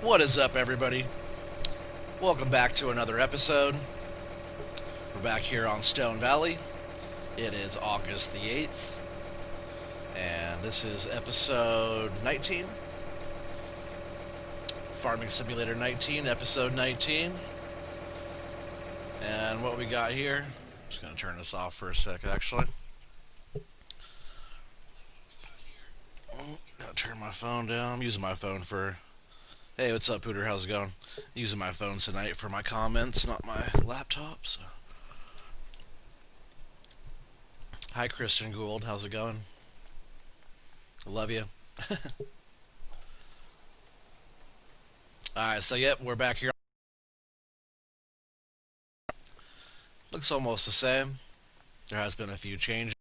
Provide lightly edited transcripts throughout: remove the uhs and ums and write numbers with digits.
What is up, everybody? Welcome back to another episode. We're back here on Stone Valley. It is August the 8th, and this is episode 19. Farming Simulator 19, episode 19. And what we got here, I'm just going to turn this off for a sec, actually. Gotta turn my phone down. I'm using my phone for. Hey, what's up, Pooter? How's it going? Using my phone tonight for my comments, not my laptop, so. Hi, Kristen Gould. How's it going? Love you. Alright, so yep, we're back here. Looks almost the same. There has been a few changes.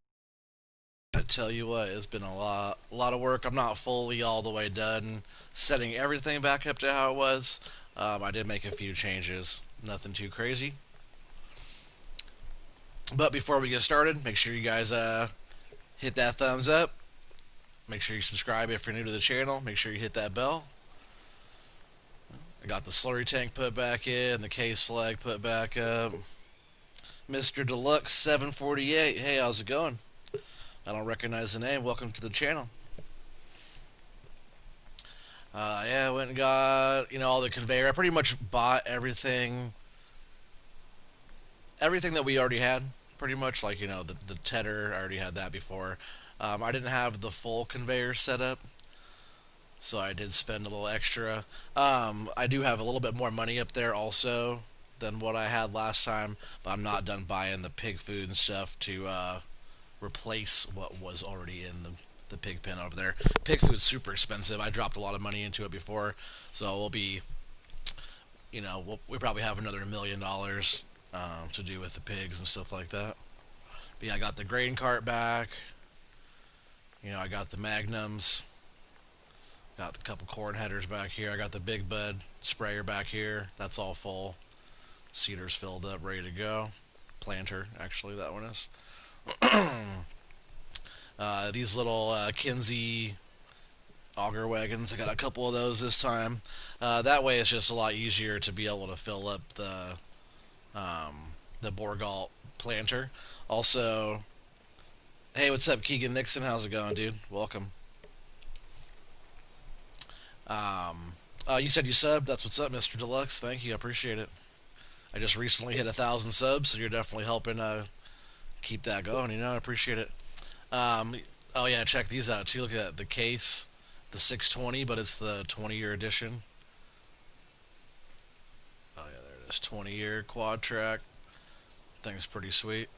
I tell you what, it's been a lot of work. I'm not fully all the way done setting everything back up to how it was. I did make a few changes, nothing too crazy. But before we get started, make sure you guys hit that thumbs up. Make sure you subscribe if you're new to the channel. Make sure you hit that bell. I got the slurry tank put back in, the case flag put back up. Mr. Deluxe 748, hey, how's it going? I don't recognize the name. Welcome to the channel. Yeah, I went and got all the conveyor. I pretty much bought everything that we already had. Pretty much like the tedder. I already had that before. I didn't have the full conveyor set up, so I did spend a little extra. I do have a little bit more money up there also than what I had last time, but I'm not done buying the pig food and stuff to replace what was already in the pig pen over there. Pig food's super expensive. I dropped a lot of money into it before, so we'll be, we probably have another $1 million to do with the pigs and stuff like that. But yeah, I got the grain cart back. I got the magnums. Got a couple corn headers back here. I got the big bud sprayer back here. That's all full. Seeder's filled up, ready to go. Planter, actually, that one is. These little Kinsey auger wagons. I got a couple of those this time. That way, it's just a lot easier to be able to fill up the Borgalt planter. Also, hey, what's up, Keegan Nixon? How's it going, dude? Welcome. You said you subbed. That's what's up, Mr. Deluxe. Thank you. I appreciate it. I just recently hit 1,000 subs, so you're definitely helping keep that going. I appreciate it. Um, oh yeah, check these out too. Look at that. The case, the 620, but it's the 20-year edition. Oh yeah, there it is. 20-year quad track. Thing's pretty sweet.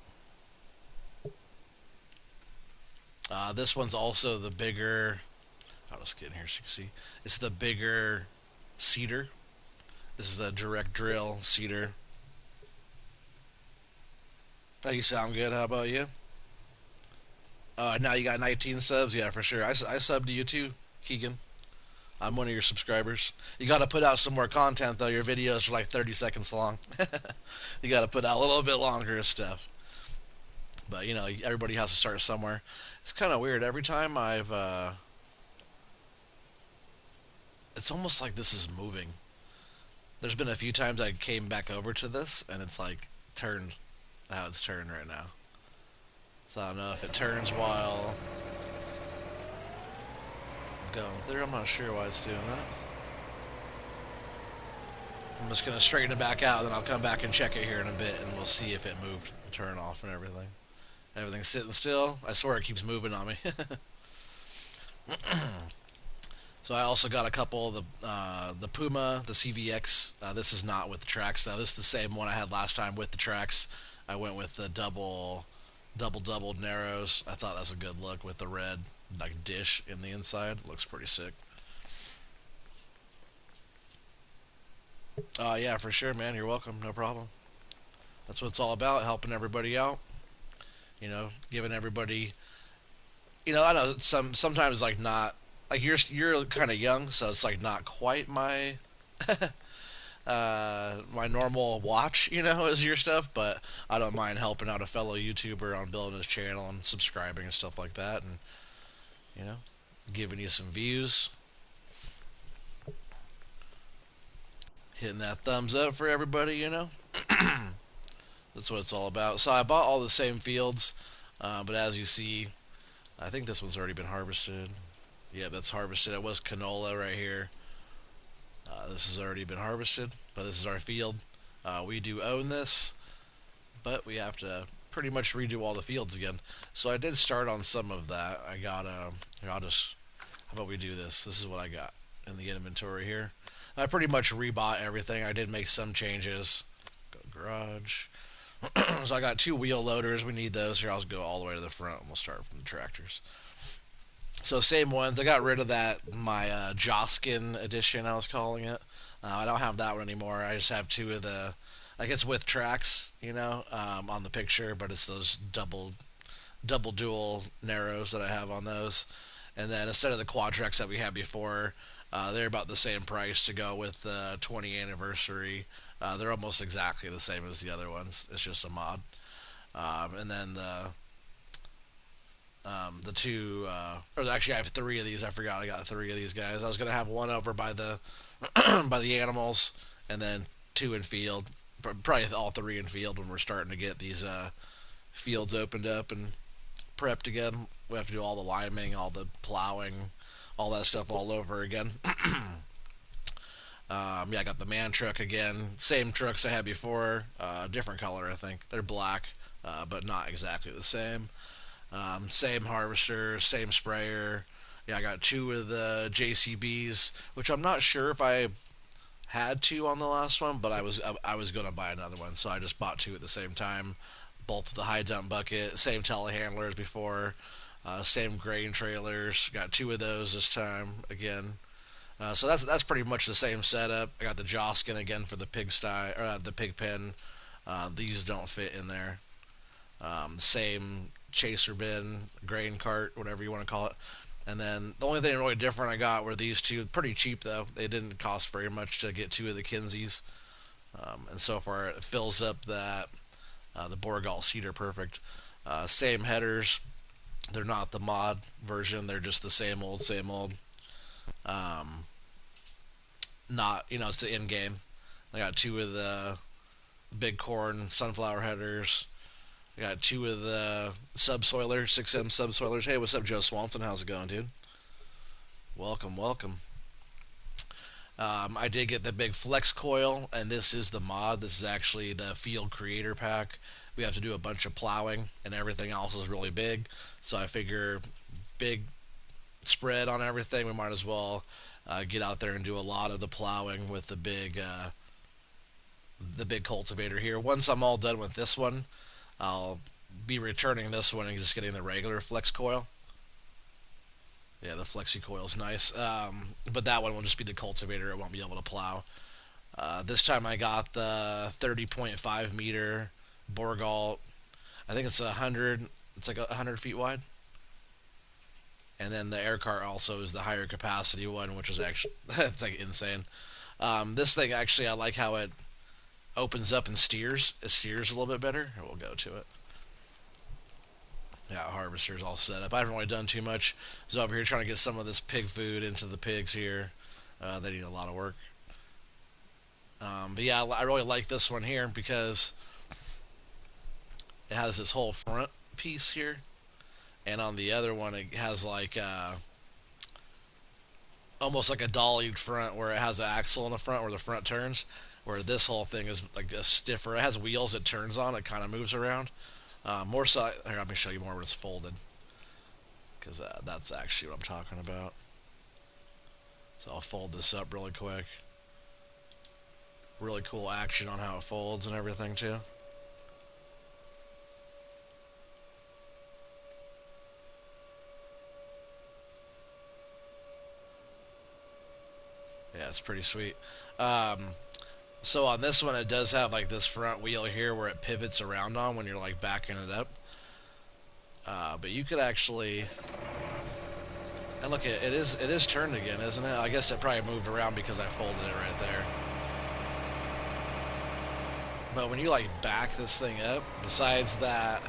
This one's also the bigger. I'll just get in here so you can see. It's the bigger seeder. This is the direct drill seeder. Oh, you sound good. How about you? Now you got 19 subs. Yeah, for sure. I subbed to you too, Keegan. I'm one of your subscribers. You got to put out some more content though. Your videos are like 30 seconds long. You got to put out a little bit longer stuff. But everybody has to start somewhere. It's kind of weird. Every time it's almost like this is moving. There's been a few times I came back over to this, and it's like turned how it's turned right now. So I don't know if it turns while I'm going through. I'm not sure why it's doing that. I'm just gonna straighten it back out, and then I'll come back and check it here in a bit, and we'll see if it moved, turn off, and everything. Everything's sitting still. I swear it keeps moving on me. So I also got a couple of the Puma, the CVX. This is not with the tracks though. This is the same one I had last time with the tracks. I went with the double narrows. I thought that was a good look with the red like dish in the inside. Looks pretty sick. Yeah, for sure, man. You're welcome. No problem. That's what it's all about, helping everybody out. Giving everybody. I know sometimes like not like you're kind of young, so it's like not quite my normal watch, is your stuff, but I don't mind helping out a fellow YouTuber on building his channel and subscribing and stuff like that, and you know, giving you some views. hitting that thumbs up for everybody, you know. That's what it's all about. So I bought all the same fields, but as you see, I think this one's already been harvested. Yeah, that's harvested. It was canola right here. This has already been harvested, but this is our field. We do own this, but we have to pretty much redo all the fields again. So I did start on some of that. I got here, I'll just, how about we do this? This is what I got in the inventory here. I pretty much rebought everything. I did make some changes. Go garage. So I got 2 wheel loaders. We need those. Here, I'll just go all the way to the front and we'll start from the tractors. So same ones. I got rid of that, my Joskin edition, I was calling it. I don't have that one anymore. I just have 2 of the, I guess with tracks, you know, on the picture, but it's those double dual narrows that I have on those. And then instead of the quad tracks that we had before, they're about the same price to go with the 20th anniversary. They're almost exactly the same as the other ones. It's just a mod. And then the 2, or actually I have 3 of these. I forgot I got 3 of these guys. I was gonna have one over by the by the animals, and then 2 in field. Probably all 3 in field when we're starting to get these fields opened up and prepped again. We have to do all the liming, all the plowing, all that stuff all over again. Yeah, I got the man truck again. Same trucks I had before, different color I think. They're black, but not exactly the same. Same harvester, same sprayer. Yeah, I got 2 of the JCBs, which I'm not sure if I had 2 on the last one, but I was gonna buy another one, so I just bought 2 at the same time. Both with the high dump bucket, same telehandler as before, same grain trailers. Got 2 of those this time again. So that's pretty much the same setup. I got the Joskin again for the pigsty or the pig pen. These don't fit in there. Same chaser bin, grain cart, whatever you want to call it. And then the only thing really different I got were these 2. Pretty cheap though. They didn't cost very much to get 2 of the Kinseys. And so far it fills up that the Borgall Cedar Perfect. Same headers. They're not the mod version. They're just the same old, same old. Um, Not, you know, it's the in game. I got 2 of the big corn sunflower headers. I got 2 of the subsoilers, 6M subsoilers. Hey, what's up, Joe Swanson? How's it going, dude? Welcome, welcome. I did get the big flex coil, and this is the mod. This is actually the field creator pack. We have to do a bunch of plowing, and everything else is really big. So I figure big spread on everything. We might as well get out there and do a lot of the plowing with the big cultivator here. Once I'm all done with this one, I'll be returning this one and just getting the regular flex coil. Yeah, the flexi coil is nice. But that one will just be the cultivator. It won't be able to plow. This time I got the 30.5 meter Borgall. I think it's 100. It's like 100 feet wide. And then the air cart also is the higher capacity one, which is actually it's like insane. This thing actually, I like how it opens up and steers. It steers a little bit better. We'll go to it. Yeah, harvester's all set up. I haven't really done too much. So over here trying to get some of this pig food into the pigs here. They need a lot of work. But yeah, I really like this one here because it has this whole front piece here. And on the other one, it has like almost like a dollied front where it has an axle in the front where the front turns. Where this whole thing is like a stiffer. It has wheels it turns on. It kind of moves around. More so, here, let me show you more when it's folded. Because that's actually what I'm talking about. So I'll fold this up really quick. Really cool action on how it folds and everything too. Yeah, it's pretty sweet. So on this one, it does have like this front wheel here where it pivots around on when you're like backing it up. But you could actually, and look, it is turned again, isn't it? I guess it probably moved around because I folded it right there. But when you like back this thing up, besides that,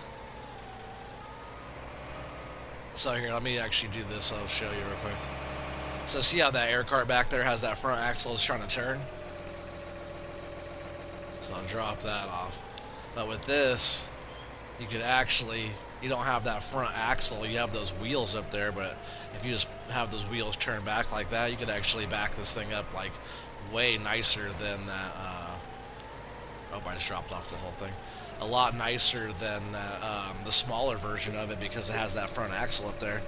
so here, let me actually do this. I'll show you real quick. So see how that air cart back there has that front axle is trying to turn? So I'll drop that off. But with this, you could actually, you don't have that front axle, you have those wheels up there, but if you just have those wheels turned back like that, you could actually back this thing up like way nicer than that. Oh, I just dropped off the whole thing. A lot nicer than the smaller version of it because it has that front axle up there.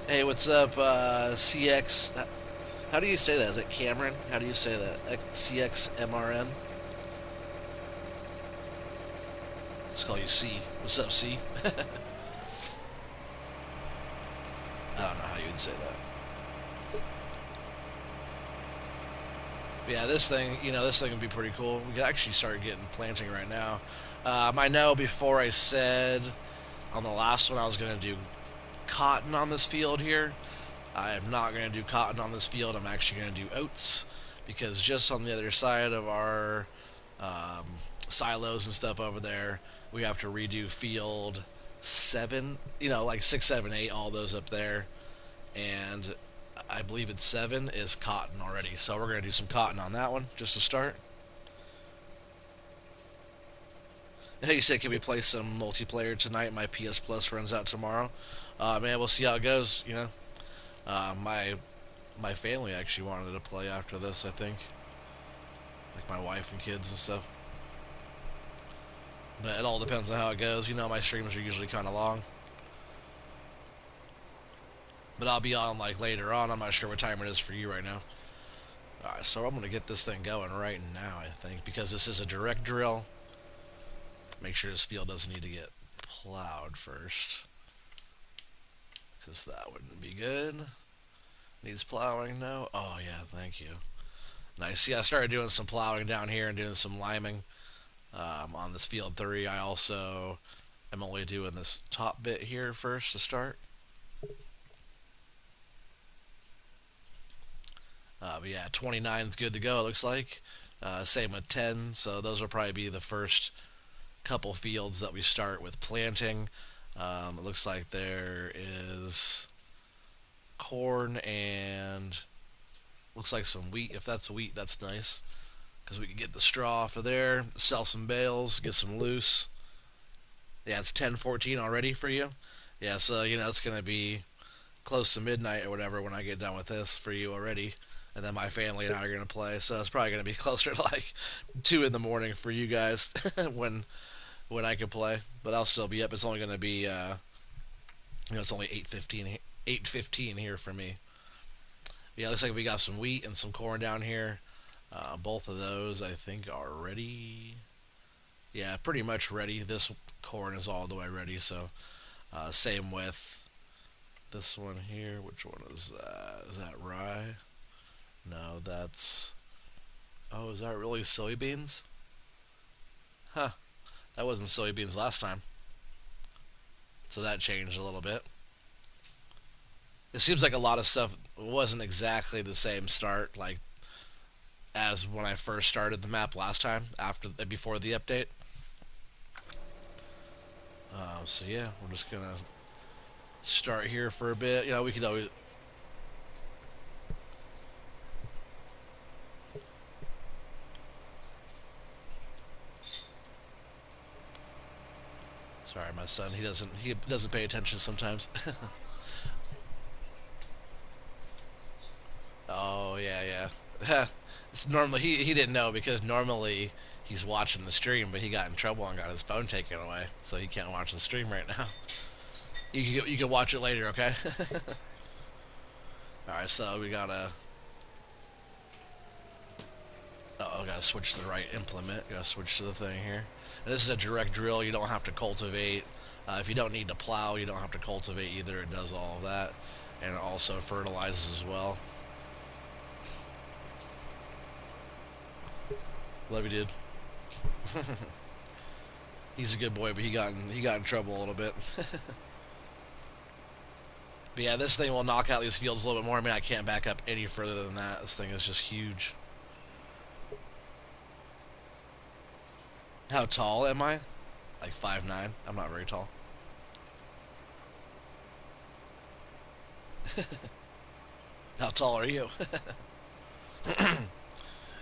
Hey, what's up, CX? How do you say that? Is it Cameron? How do you say that? CXMRN? Let's call you C. What's up, C? I don't know how you would say that. But yeah, this thing, this thing would be pretty cool. We could actually start getting planting right now. I know before I said on the last one I was going to do cotton on this field here. I am not going to do cotton on this field. I'm actually going to do oats because just on the other side of our um, silos and stuff over there, we have to redo field 7, like 6, 7, 8, all those up there. And I believe it's 7 is cotton already. So we're going to do some cotton on that one just to start. Hey, you said, can we play some multiplayer tonight? My PS Plus runs out tomorrow. Man, we'll see how it goes. My family actually wanted to play after this. I think, like my wife and kids and stuff. But it all depends on how it goes. My streams are usually kind of long. But I'll be on like later on. I'm not sure what time it is for you right now. Alright, so I'm going to get this thing going right now, I think, because this is a direct drill. Make sure this field doesn't need to get plowed first, because that wouldn't be good. Needs plowing? No? Oh, yeah, thank you. Nice. Yeah, I started doing some plowing down here and doing some liming on this field 3. I also am only doing this top bit here first to start. But yeah, 29 is good to go, it looks like. Same with 10, so those will probably be the first couple fields that we start with planting. It looks like there is corn and looks like some wheat. If that's wheat, that's nice because we can get the straw off of there, sell some bales, get some loose. Yeah, it's 10:14 already for you. Yeah, so it's gonna be close to midnight or whatever when I get done with this for you already. And then my family and I are gonna play, so it's probably gonna be closer to like 2 in the morning for you guys when I can play. But I'll still be up. It's only gonna be it's only 8:15 here for me. Yeah, looks like we got some wheat and some corn down here. Both of those I think are ready. Yeah, pretty much ready. This corn is all the way ready. So same with this one here. Which one is that? Is that rye? No, that's. Oh, is that really soybeans? Huh. That wasn't soybeans last time. So that changed a little bit. It seems like a lot of stuff wasn't exactly the same start like as when I first started the map last time before the update. So yeah, we're just gonna start here for a bit. We could always. Sorry, my son. He doesn't pay attention sometimes. Oh yeah, yeah. It's normally he didn't know because normally he's watching the stream, but he got in trouble and got his phone taken away, so he can't watch the stream right now. You can watch it later, okay? All right, so we gotta. Oh, gotta switch to the right implement. Gotta switch to the thing here. And this is a direct drill. You don't have to cultivate. If you don't need to plow, you don't have to cultivate either. It does all of that, and it also fertilizes as well. Love you, dude. He's a good boy, but he got in trouble a little bit. But yeah, this thing will knock out these fields a little bit more. I mean, I can't back up any further than that. This thing is just huge. How tall am I? Like 5'9". I'm not very tall. How tall are you?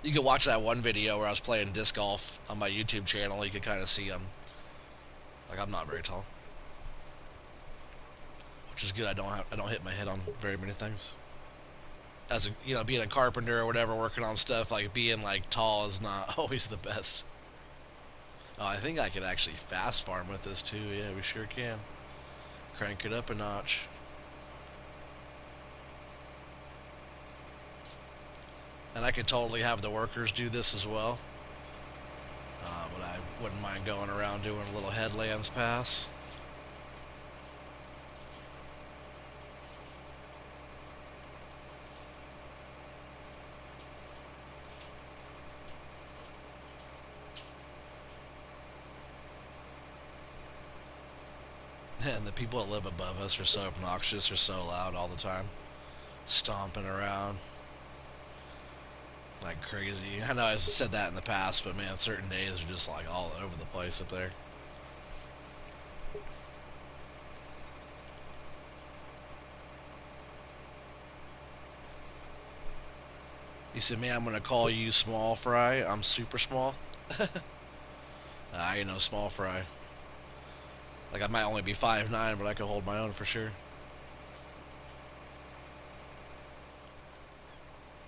You could watch that one video where I was playing disc golf on my YouTube channel. You could kind of see like I'm not very tall, which is good. I don't hit my head on very many things. As a being a carpenter or whatever, working on stuff like being like tall is not always the best. Oh, I think I could actually fast farm with this too. Yeah, we sure can. Crank it up a notch. And I could totally have the workers do this as well. But I wouldn't mind going around doing a little headlands pass. And the people that live above us are so obnoxious, are so loud all the time, stomping around like crazy. I know I've said that in the past, but man, certain days are just like all over the place up there. You said, man, I'm gonna call you small fry. I'm super small. I ain't no small fry. Like I might only be 5'9", but I can hold my own for sure.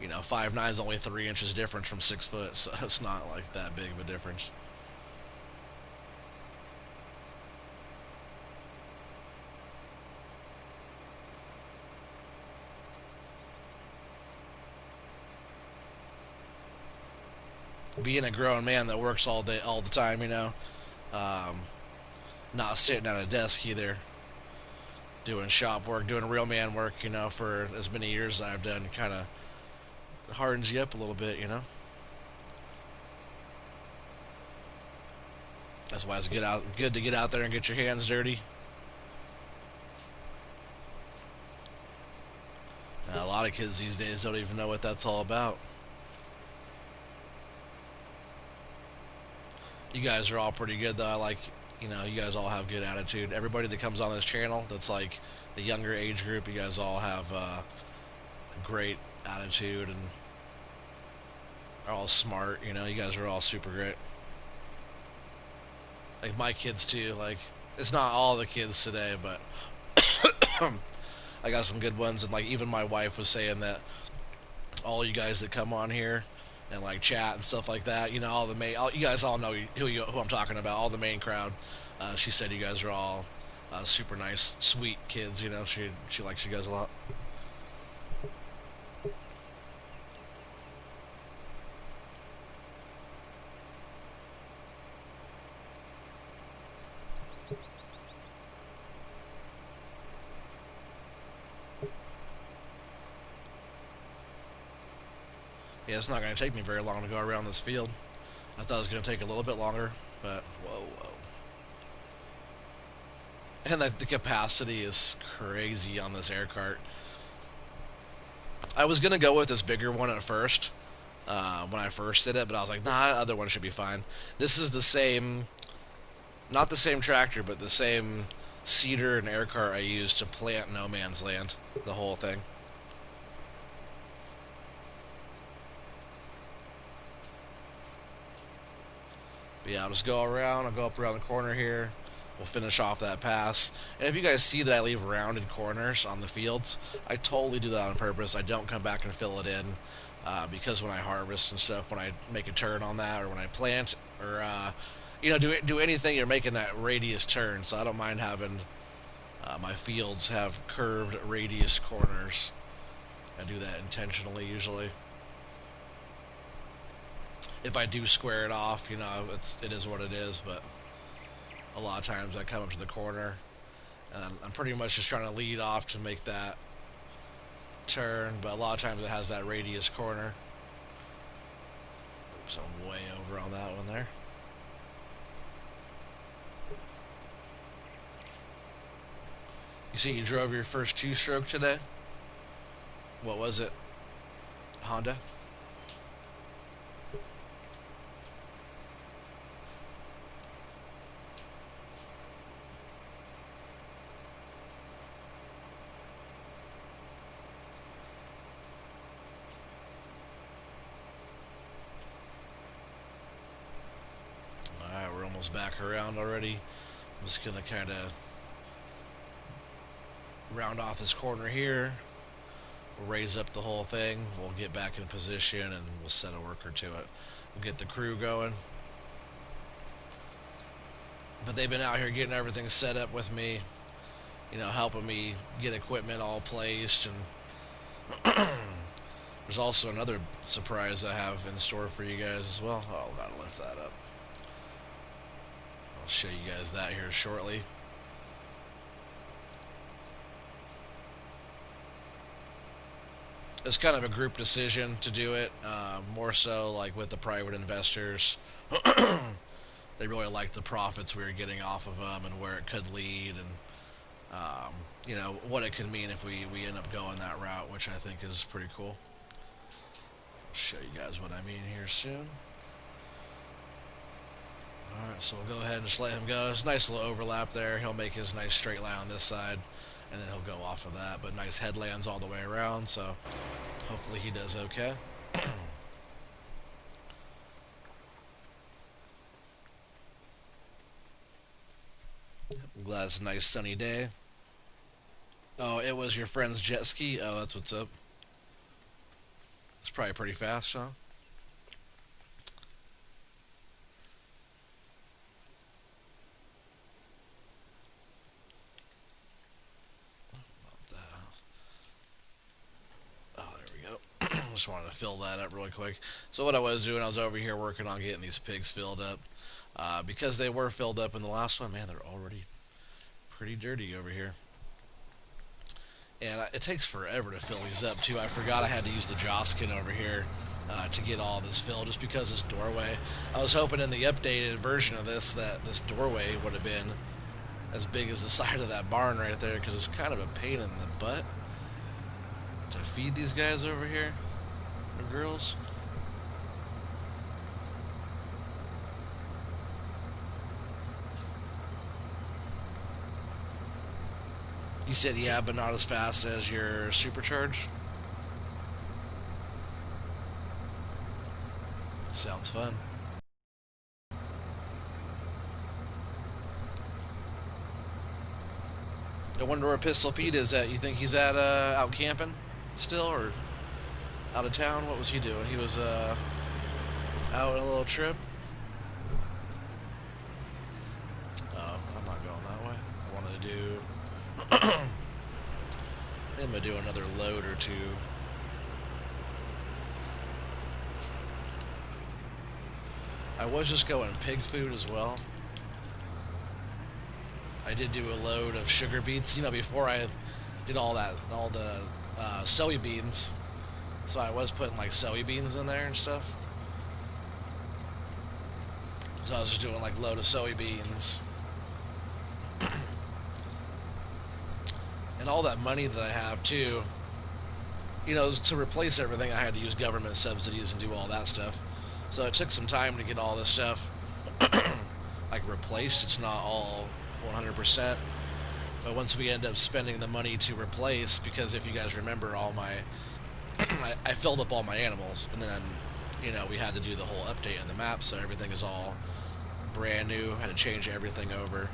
5'9" is only 3 inches difference from 6 foot, so it's not like that big of a difference. Being a grown man that works all day, all the time, um, not sitting at a desk either, doing shop work, doing real man work, for as many years as I've done, kind of hardens you up a little bit. That's why it's good to get out there and get your hands dirty. A lot of kids these days don't even know what that's all about. You guys are all pretty good though. I like, you guys all have good attitude. Everybody that comes on this channel, that's like the younger age group, you guys all have great attitude and are all smart. You guys are all super great. Like my kids too. Like it's not all the kids today, but I got some good ones. And like even my wife was saying that all you guys that come on here and like chat and stuff like that, all the you guys all know who I'm talking about. All the main crowd. She said you guys are all super nice, sweet kids. She likes you guys a lot. Yeah, it's not going to take me very long to go around this field. I thought it was going to take a little bit longer, but whoa, whoa. And the capacity is crazy on this air cart. I was going to go with this bigger one at first, when I first did it, but I was like, nah, other one should be fine. This is the same, not the same tractor, but the same seeder and air cart I used to plant No Man's Land, the whole thing. But yeah, I'll just go around. I'll go up around the corner here. We'll finish off that pass. And if you guys see that I leave rounded corners on the fields, I totally do that on purpose. I don't come back and fill it in because when I harvest and stuff, when I make a turn on that, or when I plant, or do anything, you're making that radius turn. So I don't mind having my fields have curved radius corners. I do that intentionally usually. If I do square it off, it is what it is. But a lot of times I come up to the corner and I'm pretty much just trying to lead off to make that turn. But a lot of times it has that radius corner. Oops, I'm way over on that one there. You see, you drove your first two-stroke today. What was it? Honda? almost back around already. I'm just gonna kind of round off this corner here. We'll raise up the whole thing. We'll get back in position and we'll set a worker to it. We'll get the crew going. But they've been out here getting everything set up with me, you know, helping me get equipment all placed. And there's also another surprise I have in store for you guys as well. Oh, gotta lift that up. I'll show you guys that here shortly. It's kind of a group decision to do it, more so like with the private investors. They really liked the profits we were getting off of them and where it could lead, and you know, what it could mean if we end up going that route, which I think is pretty cool. I'll show you guys what I mean here soon. Alright, so we'll go ahead and just let him go. There's a nice little overlap there. He'll make his nice straight line on this side, and then he'll go off of that. But nice headlands all the way around, so hopefully he does okay. I'm glad it's a nice sunny day. Oh, it was your friend's jet ski? Oh, that's what's up. It's probably pretty fast, huh? Oh, there we go. Just wanted to fill that up really quick. So what I was doing, I was over here working on getting these pigs filled up. Because they were filled up in the last one, man, they're already pretty dirty over here. And it takes forever to fill these up, too. I forgot I had to use the Joskin over here to get all this filled, just because this doorway. I was hoping in the updated version of this that this doorway would have been as big as the side of that barn right there, because it's kind of a pain in the butt to feed these guys over here, or girls. You said, yeah, but not as fast as your supercharge? Sounds fun. I wonder where Pistol Pete is at. You think he's at out camping still, or out of town? What was he doing? He was out on a little trip. Oh, I'm not going that way. I wanted to do. I'm gonna do another load or two. I was just going pig food as well. I did do a load of sugar beets, you know, before I did all the soybeans. So I was putting like soybeans in there and stuff. So I was just doing like a load of soybeans. And all that money that I have too, you know, to replace everything, I had to use government subsidies and do all that stuff. So it took some time to get all this stuff like replaced. It's not all 100%, but once we end up spending the money to replace, because if you guys remember, all my I filled up all my animals, and then, you know, we had to do the whole update of the map, so everything is all brand new. Had to change everything over.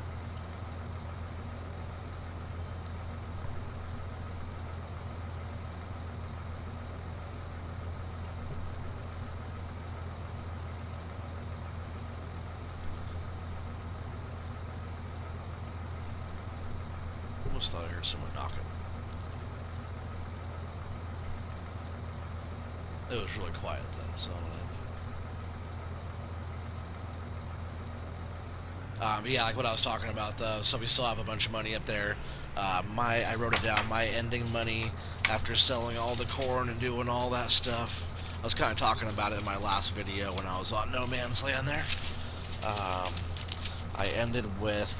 Almost thought I heard someone knocking. It was really quiet then, so yeah, like what I was talking about though. So we still have a bunch of money up there. I wrote it down. My ending money after selling all the corn and doing all that stuff. I was kind of talking about it in my last video when I was on No Man's Land there. I ended with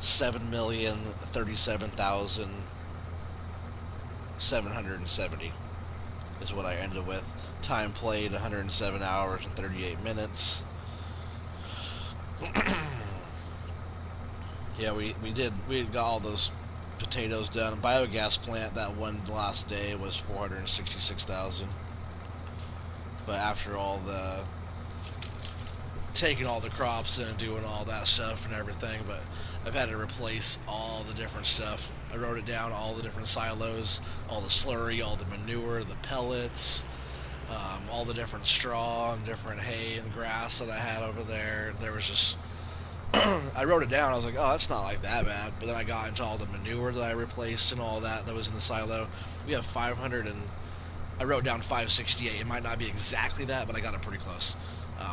7,037,770 is what I ended with. Time played 107 hours and 38 minutes. Yeah, we got all those potatoes done. Biogas plant, that one last day was 466,000. But after all the taking all the crops in and doing all that stuff and everything, but I've had to replace all the different stuff. I wrote it down, all the different silos, all the slurry, all the manure, the pellets, all the different straw and different hay and grass that I had over there. There was just, I wrote it down. I was like, oh, that's not like that bad. But then I got into all the manure that I replaced and all that was in the silo. We have 500 and I wrote down 568. It might not be exactly that, but I got it pretty close.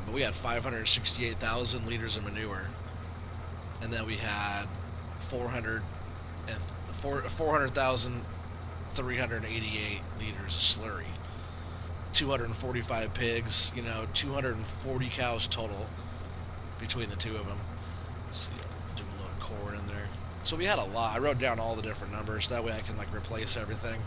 But we had 568,000 liters of manure, and then we had 400 and 400,388 liters of slurry. 245 pigs, 240 cows total between the two of them. Let's see, do a little corn in there. So we had a lot. I wrote down all the different numbers. That way I can replace everything.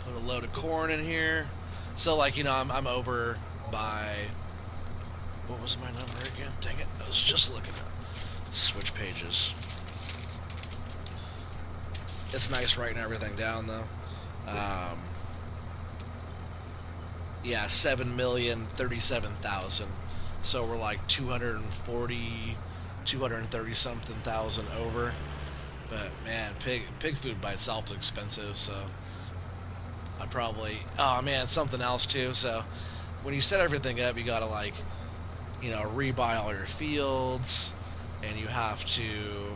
Put a load of corn in here. So I'm over by, what was my number again? Dang it! I was just looking at. Switch pages. It's nice writing everything down though. Yeah, 7,037,000. So we're like 240, 230 something thousand over. But man, pig food by itself is expensive. So I probably, oh man, something else too. So when you set everything up, you gotta rebuy all your fields, and you have to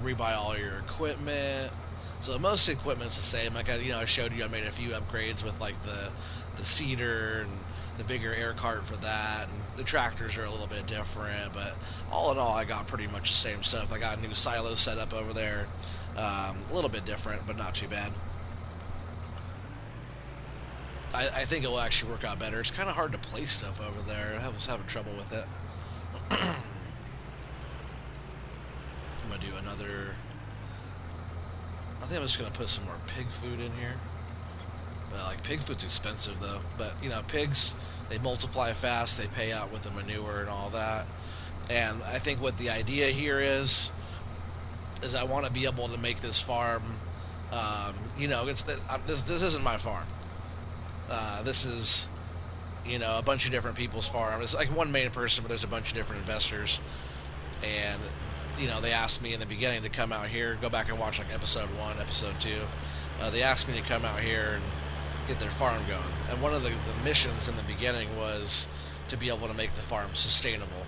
rebuy all your equipment. So most equipment's the same. I showed you, I made a few upgrades with the seeder and the bigger air cart for that, and the tractors are a little bit different. But all in all, I got pretty much the same stuff. I got a new silo set up over there, a little bit different, but not too bad. I think it will actually work out better. It's kind of hard to place stuff over there. I was having trouble with it. I'm gonna do another. I think I'm just gonna put some more pig food in here. Well, pig food's expensive though. But pigs, they multiply fast. They pay out with the manure and all that. And I think what the idea here is I want to be able to make this farm. This isn't my farm. This is a bunch of different people's farm. It's like one main person, but there's a bunch of different investors. And they asked me in the beginning to come out here, go back and watch episode 1, episode 2. They asked me to come out here and get their farm going. And one of the missions in the beginning was to be able to make the farm sustainable.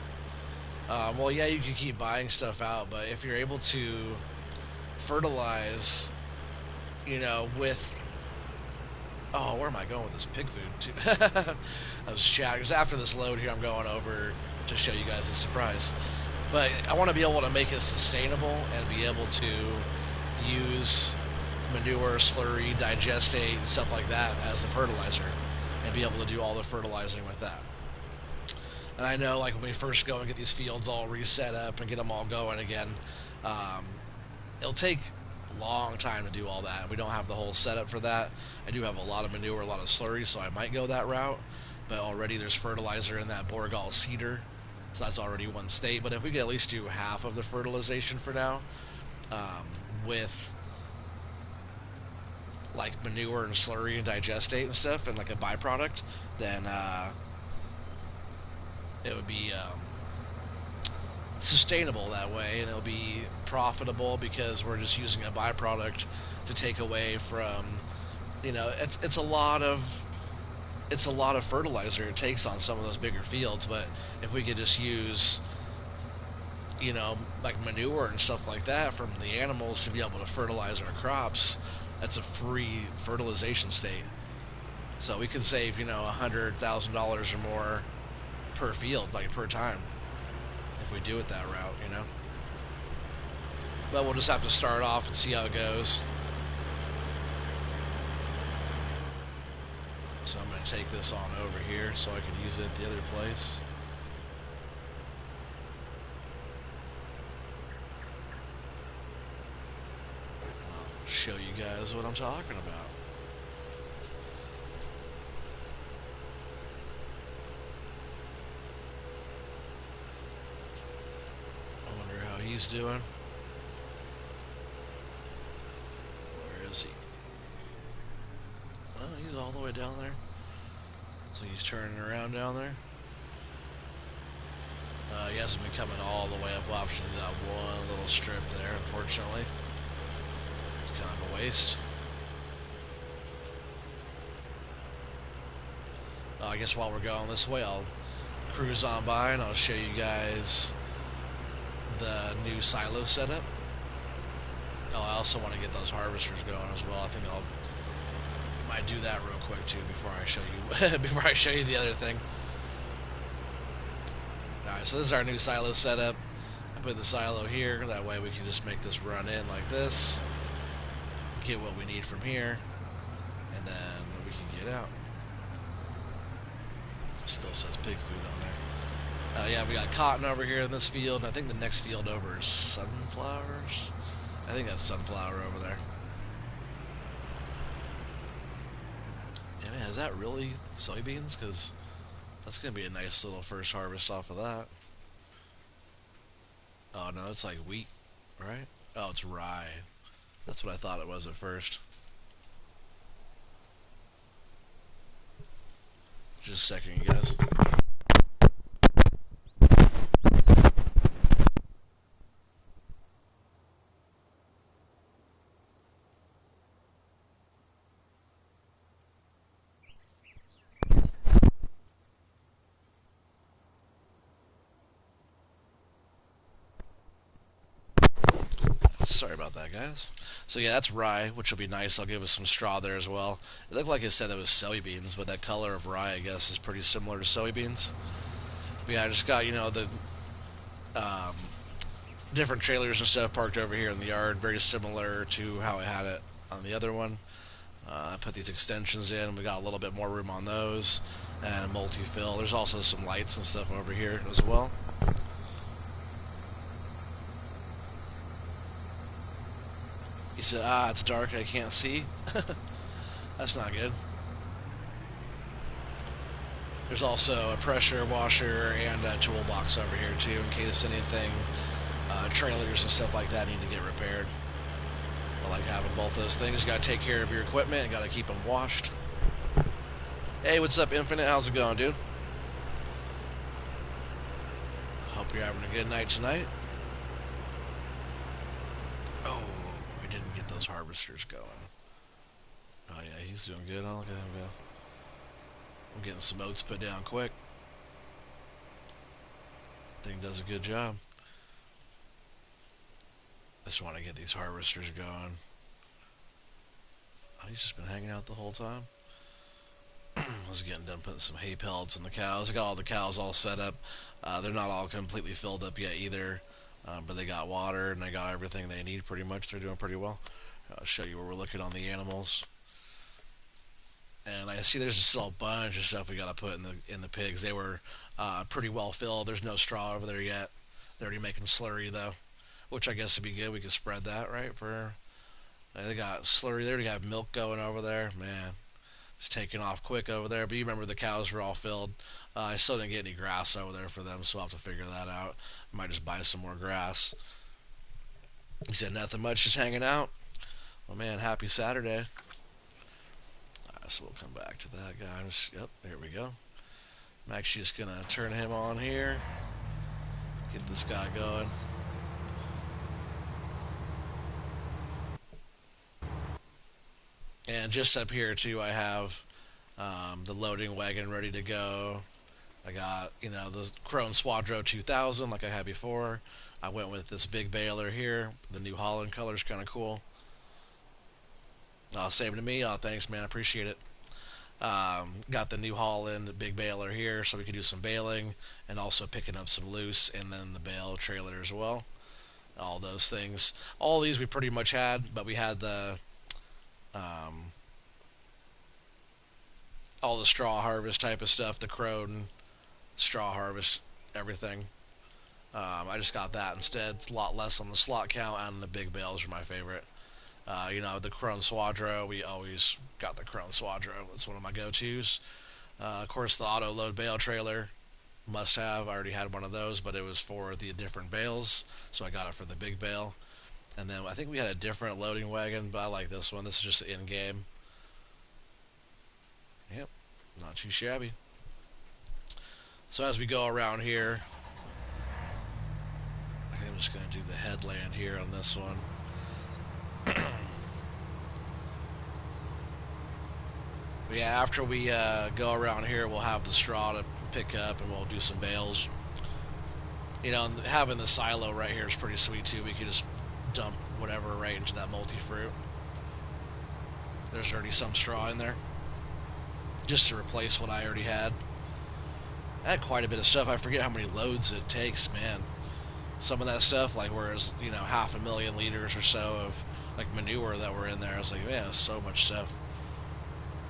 Well, yeah, you can keep buying stuff out, but if you're able to fertilize, with... Oh, where am I going with this pig food? I was chatting, because after this load here, I'm going over to show you guys the surprise. But I want to be able to make it sustainable and be able to use manure, slurry, digestate, and stuff like that as the fertilizer, and be able to do all the fertilizing with that. And I know, when we first go and get these fields all reset up and get them all going again, it'll take a long time to do all that. We don't have the whole setup for that. I do have a lot of manure, a lot of slurry, so I might go that route. But already there's fertilizer in that Boregal seeder, so that's already one state. But if we could at least do half of the fertilization for now, with manure and slurry and digestate and stuff, and a byproduct, then it would be sustainable that way, and it'll be profitable because we're just using a byproduct to take away from, it's a lot of fertilizer it takes on some of those bigger fields. But if we could just use manure and stuff like that from the animals to be able to fertilize our crops, that's a free fertilization state. So we could save $100,000 or more per field, per time, if we do it that route. But we'll just have to start off and see how it goes. So I'm going to take this on over here so I can use it at the other place. I'll show you guys what I'm talking about. I wonder how he's doing. Where is he? he's all the way down there. So he's turning around down there. He hasn't been coming all the way up option to that one little strip there, unfortunately. It's kind of a waste. I guess while we're going this way, I'll cruise on by and I'll show you guys the new silo setup. Oh, I also want to get those harvesters going as well. I think I'll might do that real quick too before I show you before I show you the other thing. Alright, so this is our new silo setup. I put the silo here, that way we can just make this run in like this, get what we need from here, and then we can get out. Still says pig food on there. Yeah, we got cotton over here in this field, and I think the next field over is sunflowers. I think that's sunflower over there. Yeah, man, is that really soybeans? Because that's going to be a nice little first harvest off of that. Oh, no, it's like wheat, right? Oh, it's rye. That's what I thought it was at first. Just a second, you guys. Sorry about that, guys. So yeah, that's rye, which will be nice. I'll give us some straw there as well. It looked like it said it was soybeans, but that color of rye, I guess, is pretty similar to soybeans. But yeah, I just got, the um, different trailers and stuff parked over here in the yard, very similar to how I had it on the other one. I put these extensions in. We got a little bit more room on those, and a multi-fill. There's also some lights and stuff over here as well. He said, it's dark, I can't see. That's not good. There's also a pressure washer and a toolbox over here too, in case anything, trailers and stuff like that need to get repaired. I like having both those things. You gotta take care of your equipment and gotta keep them washed. Hey, what's up, Infinite? How's it going, dude? Hope you're having a good night tonight. Oh, we didn't get those harvesters going. Oh yeah, he's doing good. Oh, look at him go. I'm getting some oats put down quick. Thing does a good job. I just want to get these harvesters going. Oh, he's just been hanging out the whole time. I was getting done putting some hay pellets on the cows. I got all the cows all set up. They're not all completely filled up yet either, but they got water and they got everything they need pretty much. They're doing pretty well. I'll show you where we're looking on the animals. And I see there's still a bunch of stuff we got to put in the pigs. They were pretty well filled. There's no straw over there yet. They're already making slurry though, which I guess would be good. We could spread that, right? They got slurry. They already got milk going over there. Man, it's taking off quick over there. But you remember the cows were all filled. I still didn't get any grass over there for them, so I'll have to figure that out. I might just buy some more grass. He said nothing much, just hanging out. Well, man, happy Saturday. So we'll come back to that guy. Yep, there we go. I'm actually just gonna turn him on here. Get this guy going. And just up here too, I have the loading wagon ready to go. I got, the Krone Swadro 2000 like I had before. I went with this big baler here. The New Holland color is kind of cool. Same to me. Thanks, man. I appreciate it. Got the New Holland big baler here so we can do some baling and also picking up some loose, and then the bale trailer as well. All those things. All these we pretty much had, but we had all the straw harvest type of stuff, the Krone straw harvest, everything. I just got that instead. It's a lot less on the slot count, and the big bales are my favorite. The Krone Swadro, we always got the Krone Swadro. It's one of my go-tos. Of course, the auto load bale trailer, must have. I already had one of those, but it was for the different bales, so I got it for the big bale. And then I think we had a different loading wagon, but I like this one. This is just in-game. Yep, not too shabby. So as we go around here, I think I'm just going to do the headland here on this one. But yeah, after we go around here, we'll have the straw to pick up and we'll do some bales. You know, and having the silo right here is pretty sweet too. We could just dump whatever right into that multi-fruit. There's already some straw in there, just to replace what I already had. I had quite a bit of stuff. I forget how many loads it takes, man. Some of that stuff, like whereas, you know, 500,000 liters or so of like manure that were in there. I was like, man, so much stuff.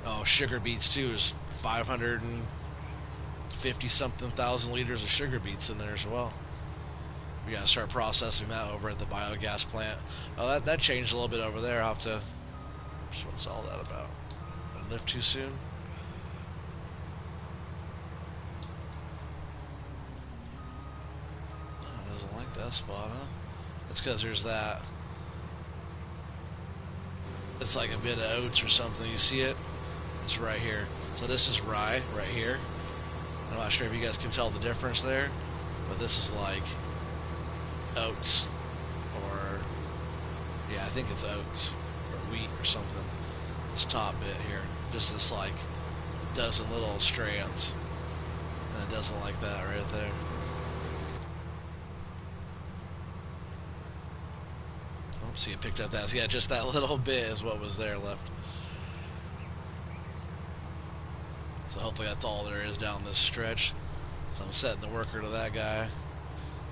Oh, sugar beets too is 550 something thousand liters of sugar beets in there as well. We gotta start processing that over at the biogas plant. Oh, that changed a little bit over there. I'll have to. So what's all that about? I lift too soon? Oh, it doesn't like that spot, huh? That's because there's that. It's like a bit of oats or something. You see it? It's right here. So this is rye right here. I'm not sure if you guys can tell the difference there, but this is like oats, or yeah, I think it's oats or wheat or something. This top bit here, just this like dozen little strands, and it doesn't like that right there. Oops, see, it picked up that. So yeah, just that little bit is what was there left. So hopefully that's all there is down this stretch. So I'm setting the worker to that guy.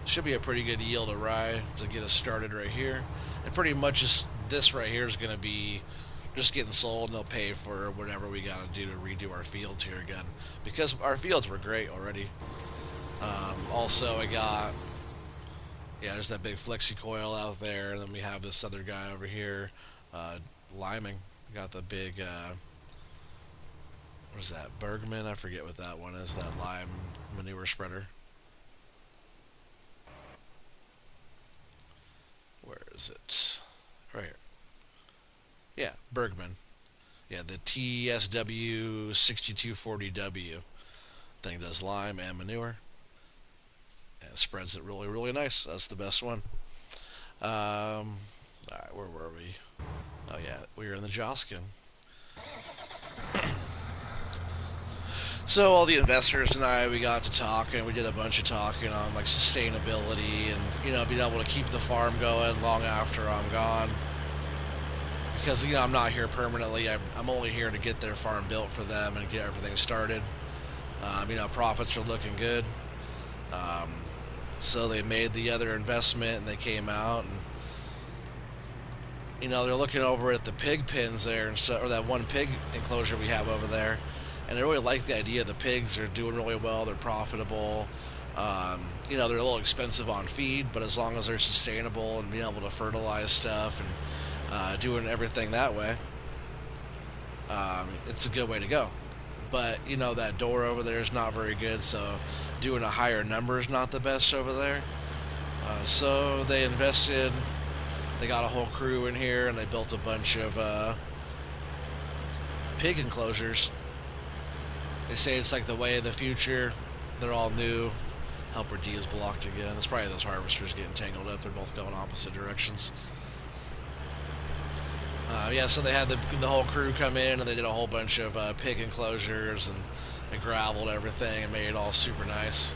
Should be a pretty good yield of rye to get us started right here. And pretty much just this right here is going to be just getting sold, and they'll pay for whatever we got to do to redo our fields here again. Because our fields were great already. Also, I got, yeah, there's that big flexi coil out there, and then we have this other guy over here, liming. We got the big, what is that, Bergman? I forget what that one is, that lime manure spreader. Where is it? Right here. Yeah, Bergman. Yeah, the TSW 6240W thing does lime and manure, and it spreads it really, really nice. That's the best one. All right, where were we? Oh yeah, we were in the Joskin. So all the investors and I, we got to talking. We did a bunch of talking on like sustainability and being able to keep the farm going long after I'm gone. Because I'm not here permanently. I'm only here to get their farm built for them and get everything started. Profits are looking good. Um, so they made the other investment and they came out and they're looking over at the pig pens there and so, or that one pig enclosure we have over there, and they really like the idea. The pigs are doing really well. They're profitable. They're a little expensive on feed, but as long as they're sustainable and being able to fertilize stuff and doing everything that way, it's a good way to go. But that door over there is not very good, so doing a higher number is not the best over there. So they invested. They got a whole crew in here, and they built a bunch of pig enclosures. They say it's like the way of the future. They're all new. Helper D is blocked again. It's probably those harvesters getting tangled up. They're both going opposite directions. So they had the whole crew come in, and they did a whole bunch of pig enclosures, and they graveled everything and made it all super nice.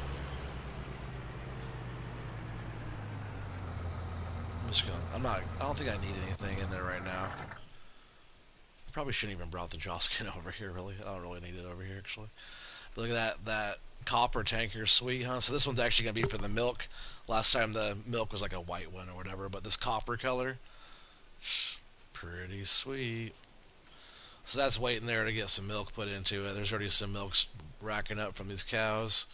I don't think I need anything in there right now. Probably shouldn't even brought the Joskin over here, really. I don't really need it over here, actually. But look at that copper tanker, sweet, huh? So this one's actually going to be for the milk. Last time the milk was like a white one or whatever, but this copper color, pretty sweet. So that's waiting there to get some milk put into it. There's already some milk racking up from these cows.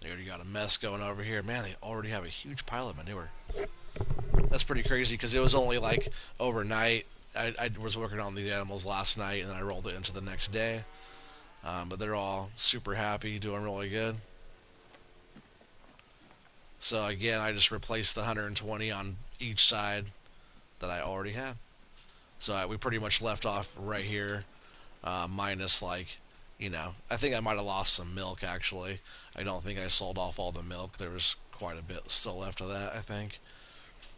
They already got a mess going over here. Man, they already have a huge pile of manure. That's pretty crazy because it was only like overnight. I was working on these animals last night and then I rolled it into the next day. But they're all super happy, doing really good. So again, I just replaced the 120 on each side that I already had. So we pretty much left off right here. minus like, I think I might have lost some milk actually. I don't think I sold off all the milk. There was quite a bit still left of that. I think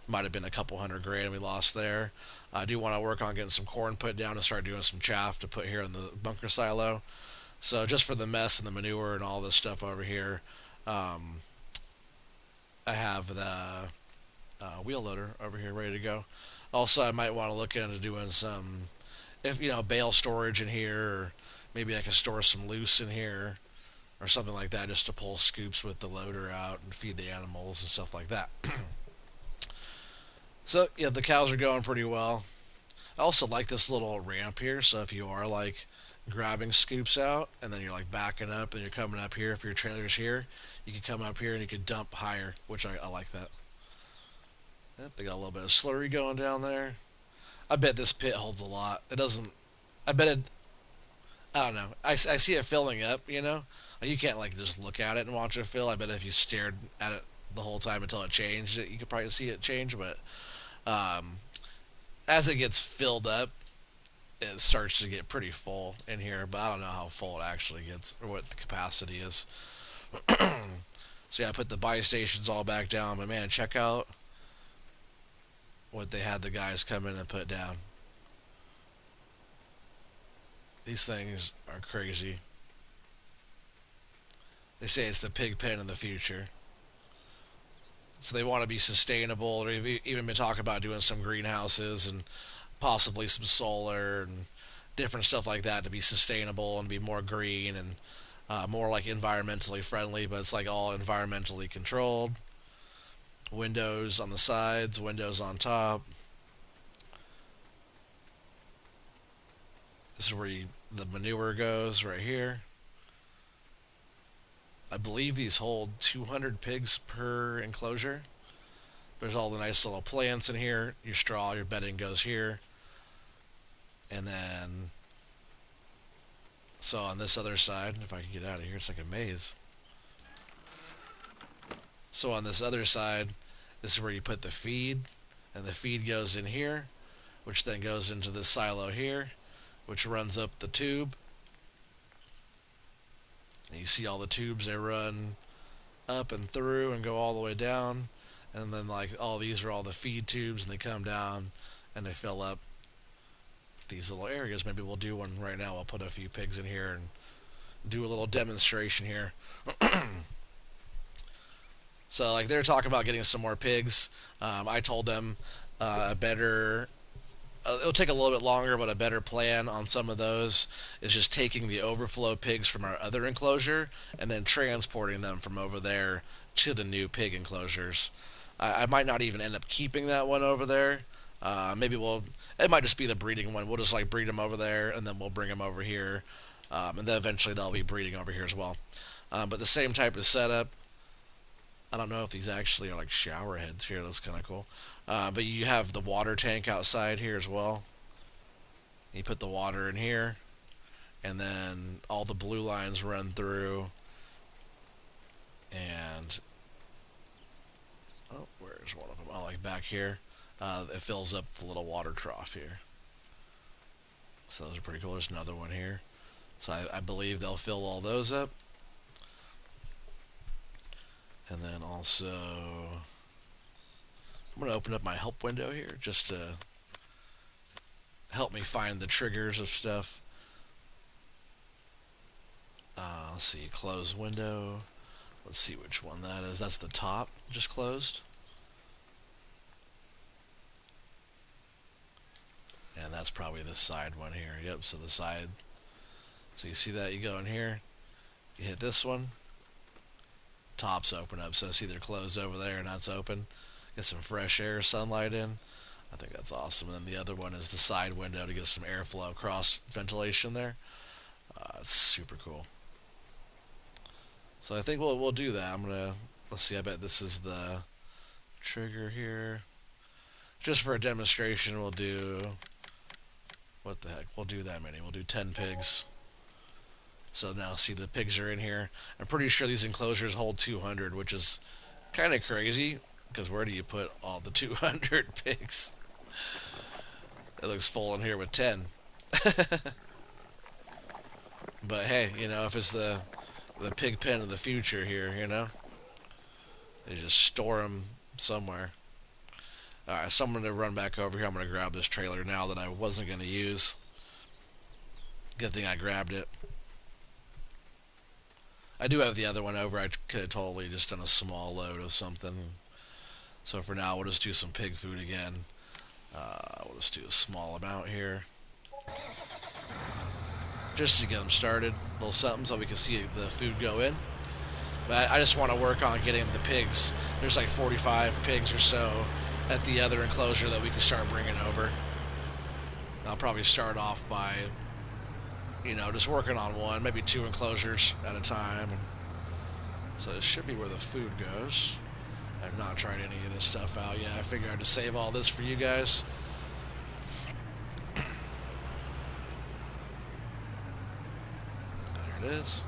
might have been a couple hundred grand we lost there. I do want to work on getting some corn put down and start doing some chaff to put here in the bunker silo. So just for the mess and the manure and all this stuff over here, um, I have the wheel loader over here ready to go. Also, I might want to look into doing some, if bale storage in here, or maybe I can store some loose in here or something like that, just to pull scoops with the loader out and feed the animals and stuff like that. So yeah, the cows are going pretty well. I also like this little ramp here, so if you are like grabbing scoops out and then you're like backing up and you're coming up here, if your trailer's here, you can come up here and you can dump higher, which I like that. Yep, they got a little bit of slurry going down there. I bet this pit holds a lot. It doesn't. I bet it. I don't know. I see it filling up. You can't like just look at it and watch it fill. I bet if you stared at it the whole time until it changed, you could probably see it change. But um, as it gets filled up, it starts to get pretty full in here. But I don't know how full it actually gets or what the capacity is. So yeah, I put the buy stations all back down. But man, check out what they had the guys come in and put down. These things are crazy. They say it's the pig pen of the future. So they want to be sustainable. They've even been talking about doing some greenhouses and possibly some solar and different stuff like that to be sustainable and be more green and more like environmentally friendly, but it's like all environmentally controlled. Windows on the sides, windows on top. This is where the manure goes right here. I believe these hold 200 pigs per enclosure. There's all the nice little plants in here. Your straw, your bedding goes here. And then, so on this other side, if I can get out of here, it's like a maze. So on this other side, this is where you put the feed. And the feed goes in here, which then goes into this silo here, which runs up the tube. And you see all the tubes, they run up and through and go all the way down. And then like all these are all the feed tubes, and they come down and they fill up these little areas. Maybe we'll do one right now. I'll put a few pigs in here and do a little demonstration here. So like they're talking about getting some more pigs. I told them a better. It'll take a little bit longer, but a better plan on some of those is just taking the overflow pigs from our other enclosure and then transporting them from over there to the new pig enclosures. I might not even end up keeping that one over there. Maybe we'll. It might just be the breeding one. We'll just like breed them over there, and then we'll bring them over here, and then eventually they'll be breeding over here as well. But the same type of setup. I don't know if these actually are like shower heads here. That's kind of cool. But you have the water tank outside here as well. You put the water in here, and then all the blue lines run through. And oh, where's one of them? Oh, like back here. It fills up the little water trough here. So those are pretty cool. There's another one here. So I believe they'll fill all those up. And then also, I'm going to open up my help window here just to help me find the triggers of stuff. Let's see, close window. Let's see which one that is. That's the top, just closed. And that's probably the side one here. Yep, so the side. So you see that? You go in here, you hit this one, tops open up. So it's either closed over there and that's open. Get some fresh air, sunlight in. I think that's awesome. And then the other one is the side window to get some airflow, cross ventilation there. It's super cool. So I think we'll do that. Let's see. I bet this is the trigger here. Just for a demonstration, we'll do. What the heck? We'll do that many. We'll do 10 pigs. So now, see, the pigs are in here. I'm pretty sure these enclosures hold 200, which is kind of crazy. Because where do you put all the 200 pigs? It looks full in here with 10. But hey, if it's the pig pen of the future here, they just store them somewhere. All right, so I'm gonna run back over here. I'm gonna grab this trailer now that I wasn't gonna use. Good thing I grabbed it. I do have the other one over. I could have totally just done a small load of something. So for now, we'll just do some pig food again. We'll just do a small amount here. Just to get them started. A little something so we can see the food go in. But I just want to work on getting the pigs. There's like 45 pigs or so at the other enclosure that we can start bringing over. I'll probably start off by, just working on one, maybe 2 enclosures at a time. So this should be where the food goes. I've not tried any of this stuff out yet. I figured I'd just save all this for you guys. There it is.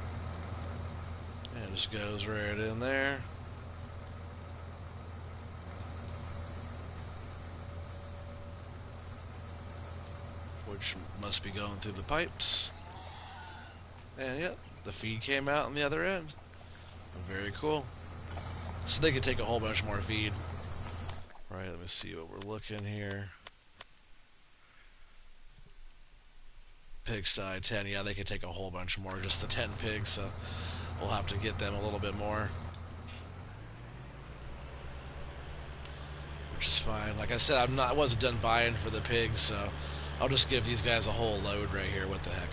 And it just goes right in there. Which must be going through the pipes. And yep, the feed came out on the other end. Very cool. So they could take a whole bunch more feed. Right, let me see what we're looking here. Pigsty 10, yeah, they could take a whole bunch more, just the 10 pigs, so we'll have to get them a little bit more. Which is fine. Like I said, I wasn't done buying for the pigs, so I'll just give these guys a whole load right here. What the heck,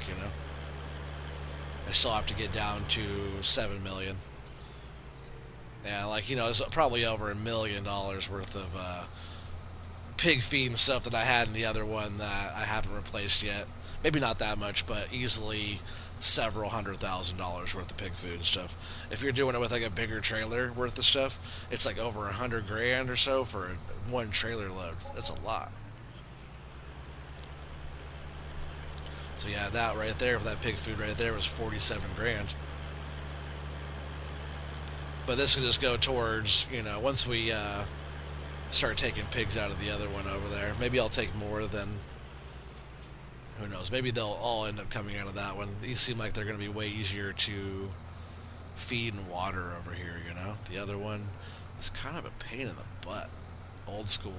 I still have to get down to 7 million. Yeah, it's probably over $1 million worth of pig feed and stuff that I had in the other one that I haven't replaced yet. Maybe not that much, but easily several $100,000 worth of pig food and stuff. If you're doing it with like a bigger trailer worth of stuff, it's like over 100 grand or so for one trailer load. That's a lot. So yeah, that right there, for that pig food right there, was 47 grand. But this can just go towards, once we start taking pigs out of the other one over there. Maybe I'll take more than, who knows, maybe they'll all end up coming out of that one. These seem like they're going to be way easier to feed and water over here, The other one is kind of a pain in the butt. Old school,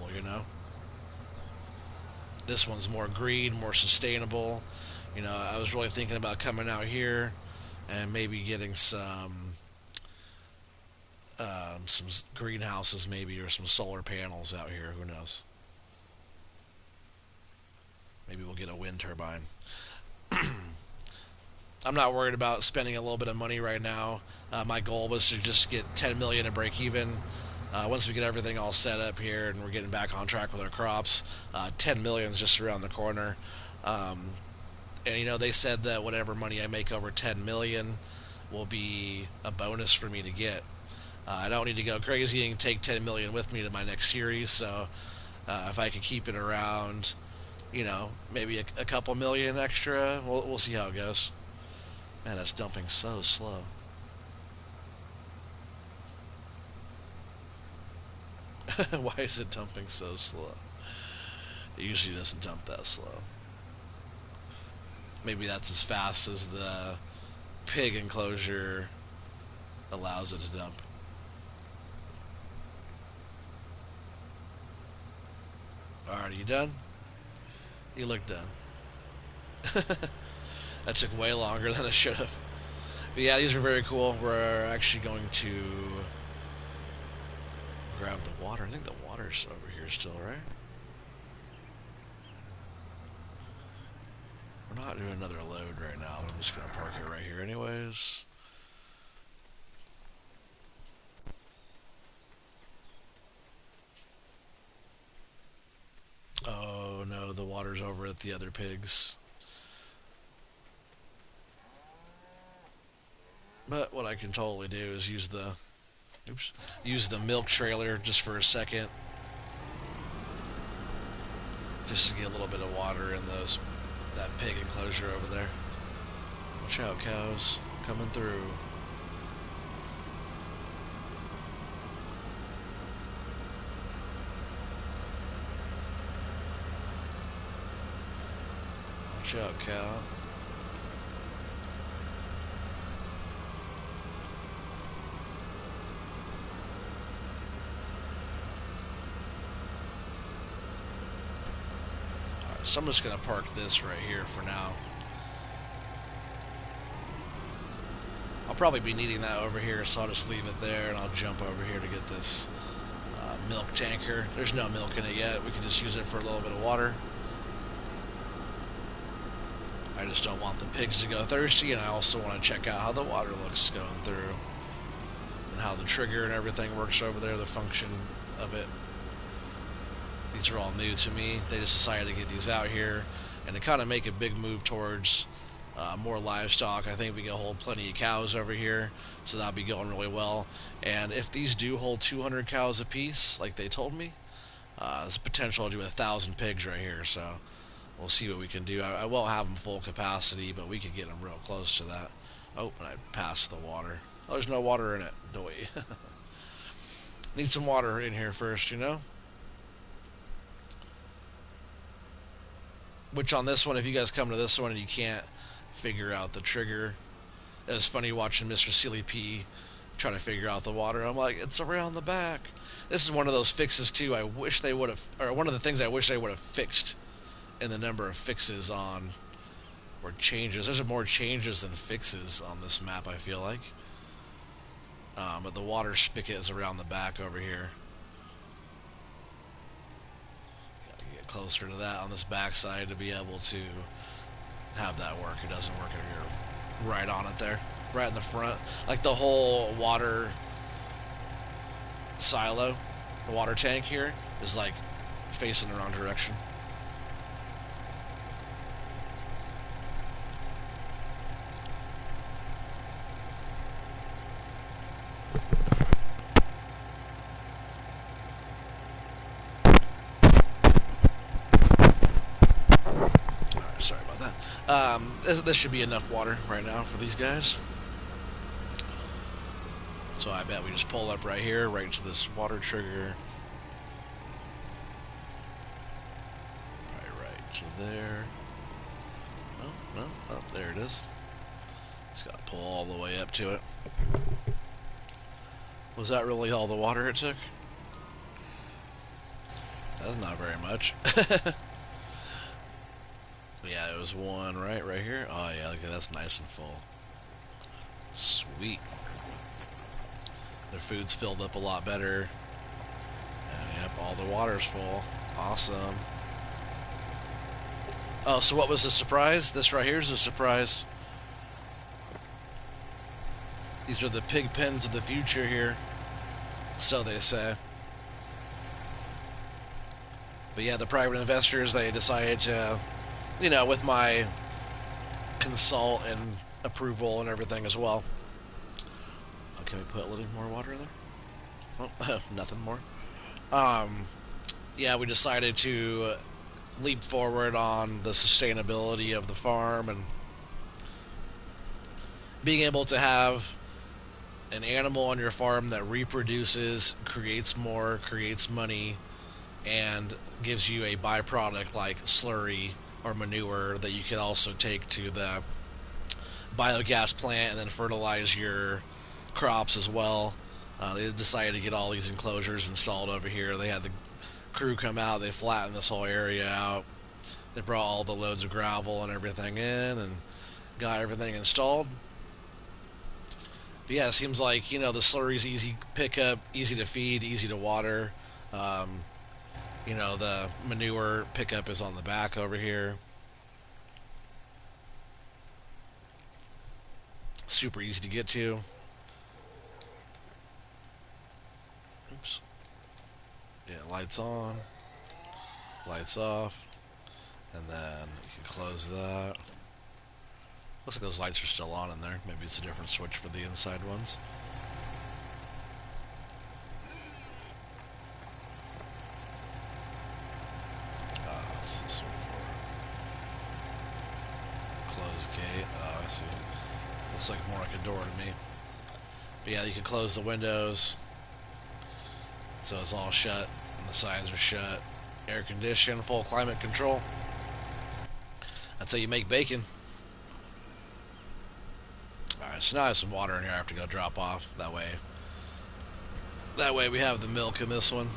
This one's more green, more sustainable. I was really thinking about coming out here and maybe getting some greenhouses maybe, or some solar panels out here. Who knows? Maybe we'll get a wind turbine. I'm not worried about spending a little bit of money right now. My goal was to just get 10 million to break even. Once we get everything all set up here and we're getting back on track with our crops, 10 million is just around the corner. And they said that whatever money I make over 10 million will be a bonus for me to get. I don't need to go crazy and take 10 million with me to my next series, so if I could keep it around, maybe a couple million extra, we'll see how it goes. Man, that's dumping so slow. Why is it dumping so slow? It usually doesn't dump that slow. Maybe that's as fast as the pig enclosure allows it to dump. Alright, are you done? You look done. That took way longer than it should have. But yeah, these are very cool. We're actually going to grab the water. I think the water's over here still, right? We're not doing another load right now. I'm just going to park it right here anyways. Oh no, the water's over at the other pigs. But what I can totally do is use the milk trailer just for a second. Just to get a little bit of water in that pig enclosure over there. Watch out, cows. Coming through. Watch out, cow. So I'm just going to park this right here for now. I'll probably be needing that over here, so I'll just leave it there, and I'll jump over here to get this milk tanker. There's no milk in it yet. We can just use it for a little bit of water. I just don't want the pigs to go thirsty, and I also want to check out how the water looks going through, and how the trigger and everything works over there, the function of it. These are all new to me. They just decided to get these out here, and to kind of make a big move towards more livestock. I think we can hold plenty of cows over here, so that'll be going really well. And if these do hold 200 cows apiece, like they told me, there's a potential to do 1,000 pigs right here, so we'll see what we can do. I won't have them full capacity, but we could get them real close to that. Oh, and I passed the water. Oh, there's no water in it. Doy. Need some water in here first, you know? Which on this one, if you guys come to this one and you can't figure out the trigger, it was funny watching Mr. Silly P try to figure out the water. I'm like, it's around the back. This is one of those fixes too. I wish they would have, or one of the things I wish they would have fixed in the number of fixes on, or changes. There's more changes than fixes on this map, I feel like. But the water spigot is around the back over here. Gotta get closer to that on this backside to be able to have that work. It doesn't work if you're right on it there, right in the front. Like the whole water silo, the water tank here is like facing the wrong direction. Sorry about that. This should be enough water right now for these guys. So I bet we just pull up right here, right to this water trigger. Right to there. Oh, there it is. Just gotta pull all the way up to it. Was that really all the water it took? That's not very much. Yeah, it was one right here. Oh yeah, look, that's nice and full. Sweet. Their food's filled up a lot better. And yep, all the water's full. Awesome. Oh, so what was the surprise? This right here is a surprise. These are the pig pens of the future here. So they say. But yeah, the private investors, they decided to, you know, with my consult and approval and everything as well. Oh, can we put a little more water in there? Oh, nothing more. Yeah, we decided to leap forward on the sustainability of the farm and being able to have an animal on your farm that reproduces, creates more, creates money, and gives you a byproduct like slurry or manure that you can also take to the biogas plant and then fertilize your crops as well. They decided to get all these enclosures installed over here. They had the crew come out, they flattened this whole area out. They brought all the loads of gravel and everything in and got everything installed. But yeah, it seems like, you know, the slurry's easy pickup, easy to feed, easy to water. You know, the manure pickup is on the back over here. Super easy to get to. Oops. Yeah, lights on, lights off, and then you can close that. Looks like those lights are still on in there. Maybe it's a different switch for the inside ones. What's this one for? Close gate. Oh, I see. Looks like more like a door to me. But yeah, you can close the windows. So it's all shut, and the sides are shut. Air conditioned, full climate control. That's how you make bacon. Alright, so now I have some water in here I have to go drop off. That way we have the milk in this one.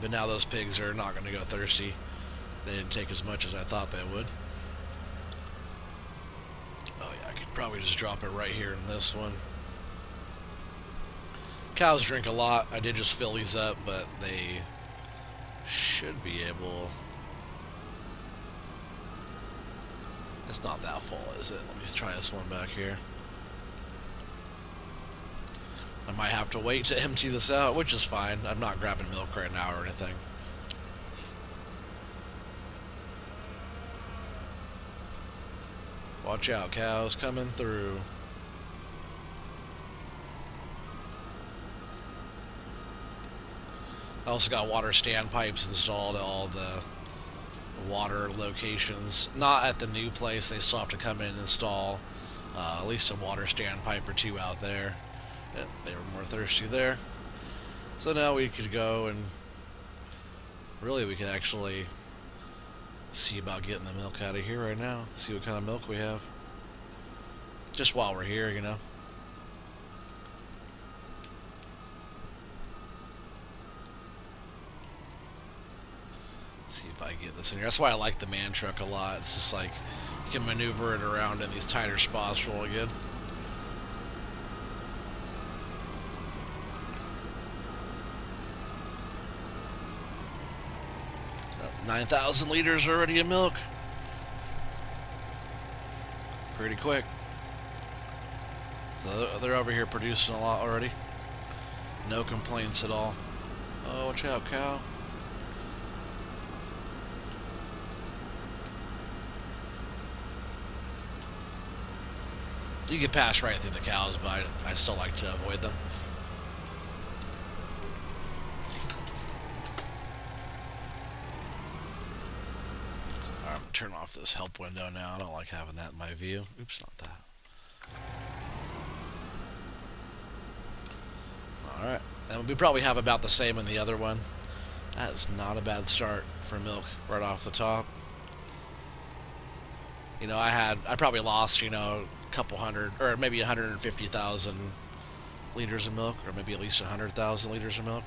But now those pigs are not going to go thirsty. They didn't take as much as I thought they would. Oh yeah, I could probably just drop it right here in this one. Cows drink a lot. I did just fill these up, but they should be able... It's not that full, is it? Let me try this one back here. I might have to wait to empty this out, which is fine. I'm not grabbing milk right now or anything. Watch out, cows coming through. I also got water standpipes installed at all the water locations. Not at the new place. They still have to come in and install at least a water standpipe or two out there. Yeah, they were more thirsty there. So now we could go and really we could actually see about getting the milk out of here right now. See what kind of milk we have. Just while we're here, you know. See if I can get this in here. That's why I like the man truck a lot. It's just like you can maneuver it around in these tighter spots really good. 9,000 liters already of milk. Pretty quick. So they're over here producing a lot already. No complaints at all. Oh, watch out, cow. You can pass right through the cows, but I still like to avoid them. Alright, I'm gonna turn off this help window now. I don't like having that in my view. Oops, not that. Alright, and we probably have about the same in the other one. That is not a bad start for milk right off the top. You know, I probably lost, you know, a couple hundred, or maybe 150,000 liters of milk, or maybe at least 100,000 liters of milk.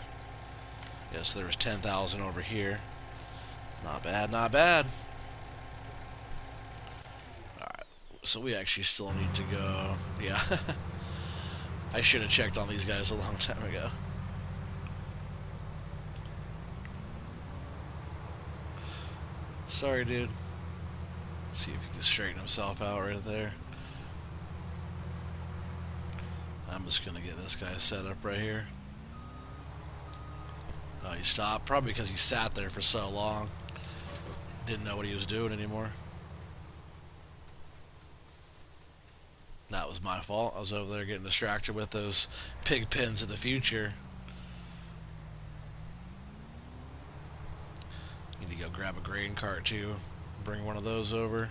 Yes, there was 10,000 over here. Not bad, not bad. Alright, so we actually still need to go. Yeah. I should have checked on these guys a long time ago. Sorry, dude. See if he can straighten himself out right there. I'm just gonna get this guy set up right here. Oh, he stopped. Probably because he sat there for so long. Didn't know what he was doing anymore. That was my fault. I was over there getting distracted with those pig pens of the future. Need to go grab a grain cart too. Bring one of those over.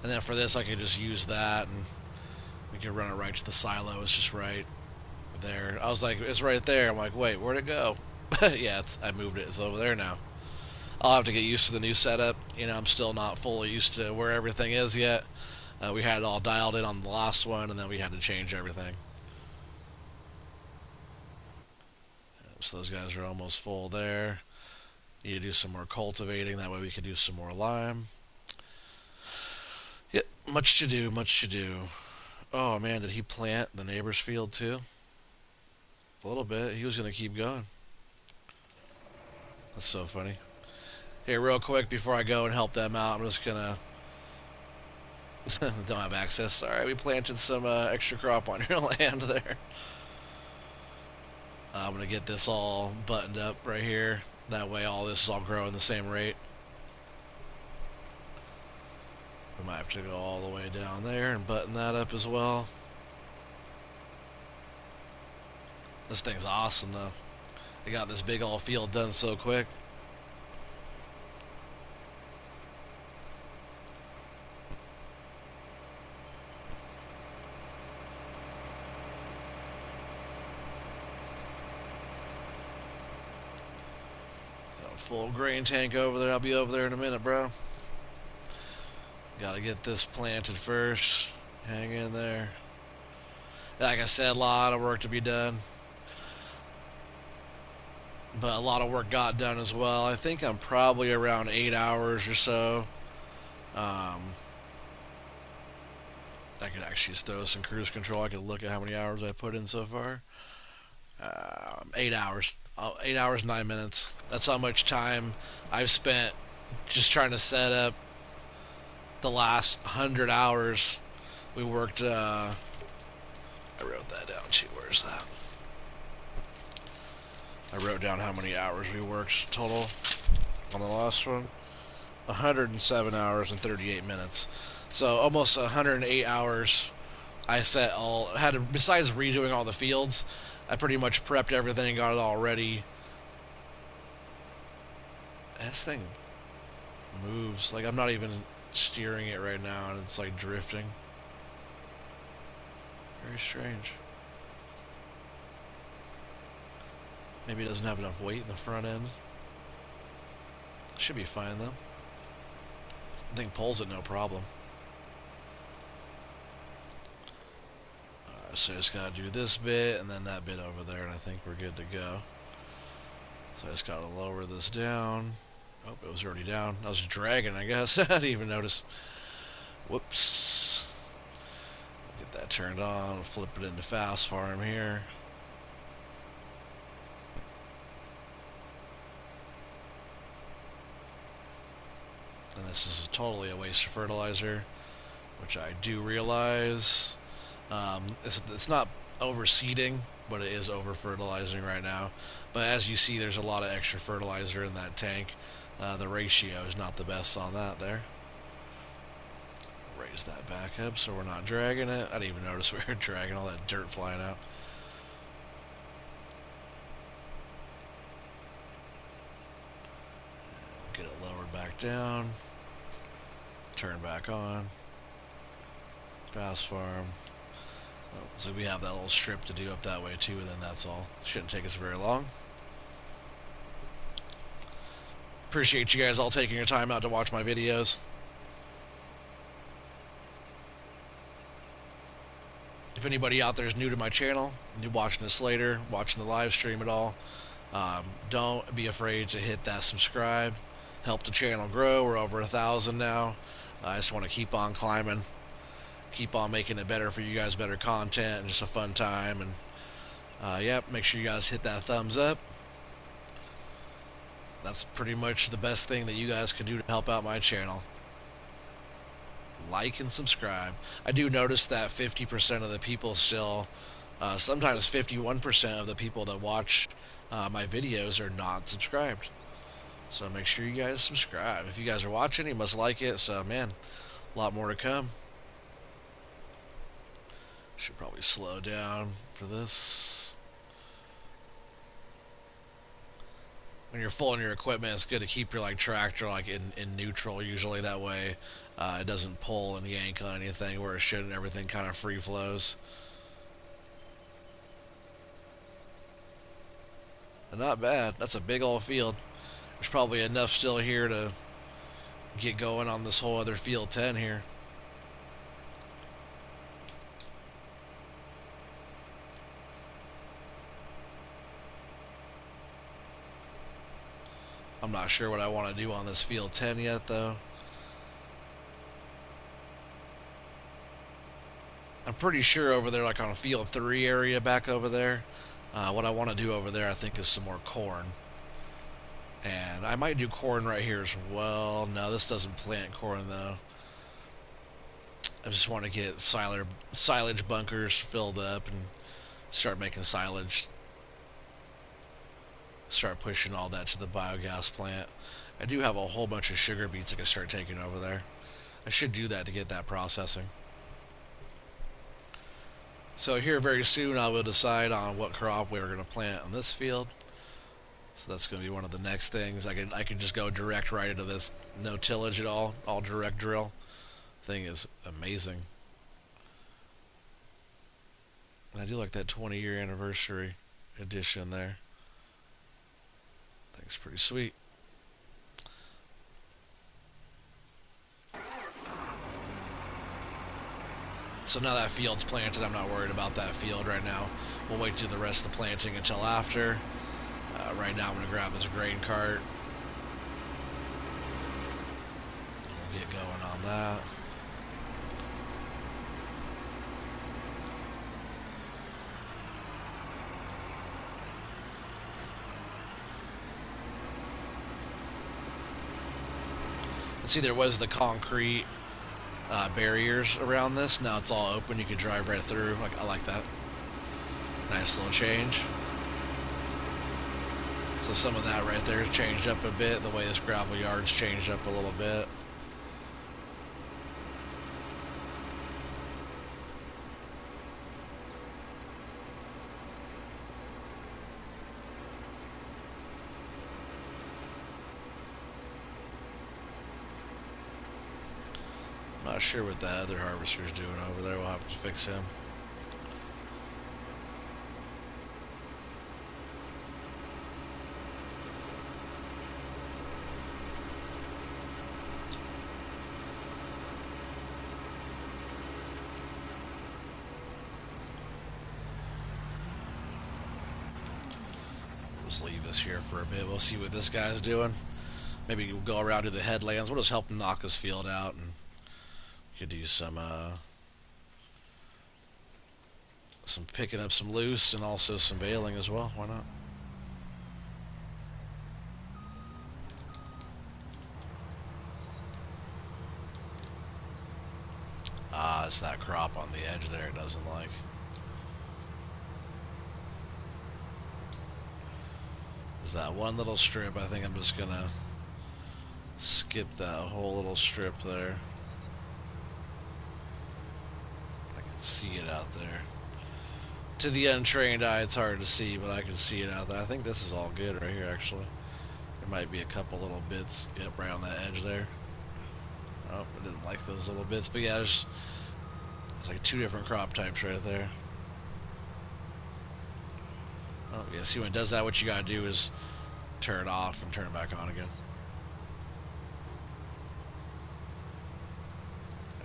And then for this I could just use that and we can run it right to the silo. It's just right there. I was like, it's right there. I'm like, wait, where'd it go? Yeah, I moved it. It's over there now. I'll have to get used to the new setup. You know, I'm still not fully used to where everything is yet. We had it all dialed in on the last one, and then we had to change everything. So those guys are almost full there. Need to do some more cultivating. That way we can do some more lime. Yep, much to do, much to do. Oh man, did he plant the neighbor's field too? A little bit. He was going to keep going. That's so funny. Here, real quick, before I go and help them out, I'm just going to... Don't have access. Sorry, we planted some extra crop on your land there. I'm going to get this all buttoned up right here. That way all this is all growing the same rate. We might have to go all the way down there and button that up as well. This thing's awesome though. They got this big old field done so quick. Got a full grain tank over there. I'll be over there in a minute, bro. Gotta get this planted first. Hang in there. Like I said, a lot of work to be done. but a lot of work got done as well. I think I'm probably around 8 hours or so. Um, I could actually just throw some cruise control. I could look at how many hours I put in so far. 8 hours. 8 hours, 9 minutes. That's how much time I've spent just trying to set up the last 100 hours. We worked. I wrote that down too. Where's that? I wrote down how many hours we worked total on the last one. 107 hours and 38 minutes. So almost 108 hours. I set all had to, besides redoing all the fields. I pretty much prepped everything, got it all ready. This thing moves like I'm not even steering it right now, and it's like drifting. Very strange. Maybe it doesn't have enough weight in the front end. Should be fine though. The thing pulls it no problem. So I just gotta do this bit and then that bit over there, and I think we're good to go. So I just gotta lower this down. Oh, it was already down. I was dragging, I guess. I didn't even notice. Whoops. Get that turned on. Flip it into fast farm here. And this is totally a waste of fertilizer, which I do realize. It's not overseeding, but it is over fertilizing right now. But as you see, there's a lot of extra fertilizer in that tank. The ratio is not the best on that there. Raise that back up so we're not dragging it. I didn't even notice we were dragging all that dirt flying out. Get it lowered back down. Turn back on. Fast farm. So we have that little strip to do up that way too, and then that's all. Shouldn't take us very long. Appreciate you guys all taking your time out to watch my videos. If anybody out there is new to my channel, new watching this later, watching the live stream at all, don't be afraid to hit that subscribe. Help the channel grow. We're over 1,000 now. I just want to keep on climbing, keep on making it better for you guys, better content, and just a fun time. And yep, make sure you guys hit that thumbs up. That's pretty much the best thing that you guys can do to help out my channel. Like and subscribe. I do notice that 50% of the people still, sometimes 51% of the people that watch my videos are not subscribed. So make sure you guys subscribe. If you guys are watching, you must like it. So man, a lot more to come. Should probably slow down for this. When you're full in your equipment, it's good to keep your tractor in neutral usually. That way it doesn't pull and yank on anything where it shouldn't. Everything kind of free flows. And not bad. That's a big old field. There's probably enough still here to get going on this whole other field 10 here. I'm not sure what I want to do on this field 10 yet though. I'm pretty sure over there, like on a field 3 area back over there, what I want to do over there I think is some more corn. And I might do corn right here as well. No, this doesn't plant corn though. I just want to get silage bunkers filled up and start making silage. Start pushing all that to the biogas plant. I do have a whole bunch of sugar beets I can start taking over there. I should do that to get that processing. So here very soon I will decide on what crop we're going to plant on this field. So that's going to be one of the next things. I could just go direct right into this, no tillage at all direct drill. Thing is amazing. And I do like that 20-year anniversary edition there. Thing's pretty sweet. So now that field's planted, I'm not worried about that field right now. We'll wait to do the rest of the planting until after. Right now I'm going to grab this grain cart. We'll get going on that. See, there was the concrete barriers around this. Now it's all open. You can drive right through. I like that. Nice little change. So some of that right there changed up a bit. The way this gravel yard's changed up a little bit. Not sure what the other harvester's doing over there. We'll have to fix him. Just leave this here for a bit. We'll see what this guy's doing. Maybe we'll go around to the headlands. We'll just help him knock his field out, and could do some picking up some loose and also some baling as well. Why not? It's that crop on the edge there it doesn't like. There's that one little strip. I think I'm just gonna skip that whole little strip there. I can see it out there. To the untrained eye, it's hard to see, but I can see it out there. I think this is all good right here, actually. There might be a couple little bits, yep, right on that edge there. Oh, I didn't like those little bits, but yeah, there's like 2 different crop types right there. Oh, yeah, see when it does that, what you gotta do is turn it off and turn it back on again.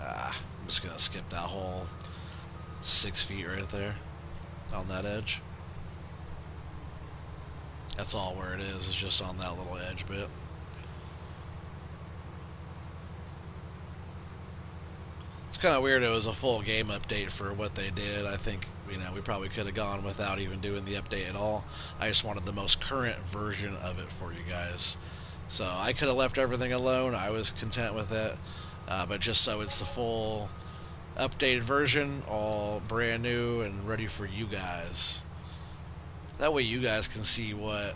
I'm just gonna skip that whole 6 feet right there on that edge. That's all where it is. It's just on that little edge bit. It's kind of weird. It was a full game update for what they did. I think, you know, we probably could have gone without even doing the update at all. I just wanted the most current version of it for you guys. So I could have left everything alone. I was content with it. But just so it's the full updated version, all brand new and ready for you guys. That way you guys can see what's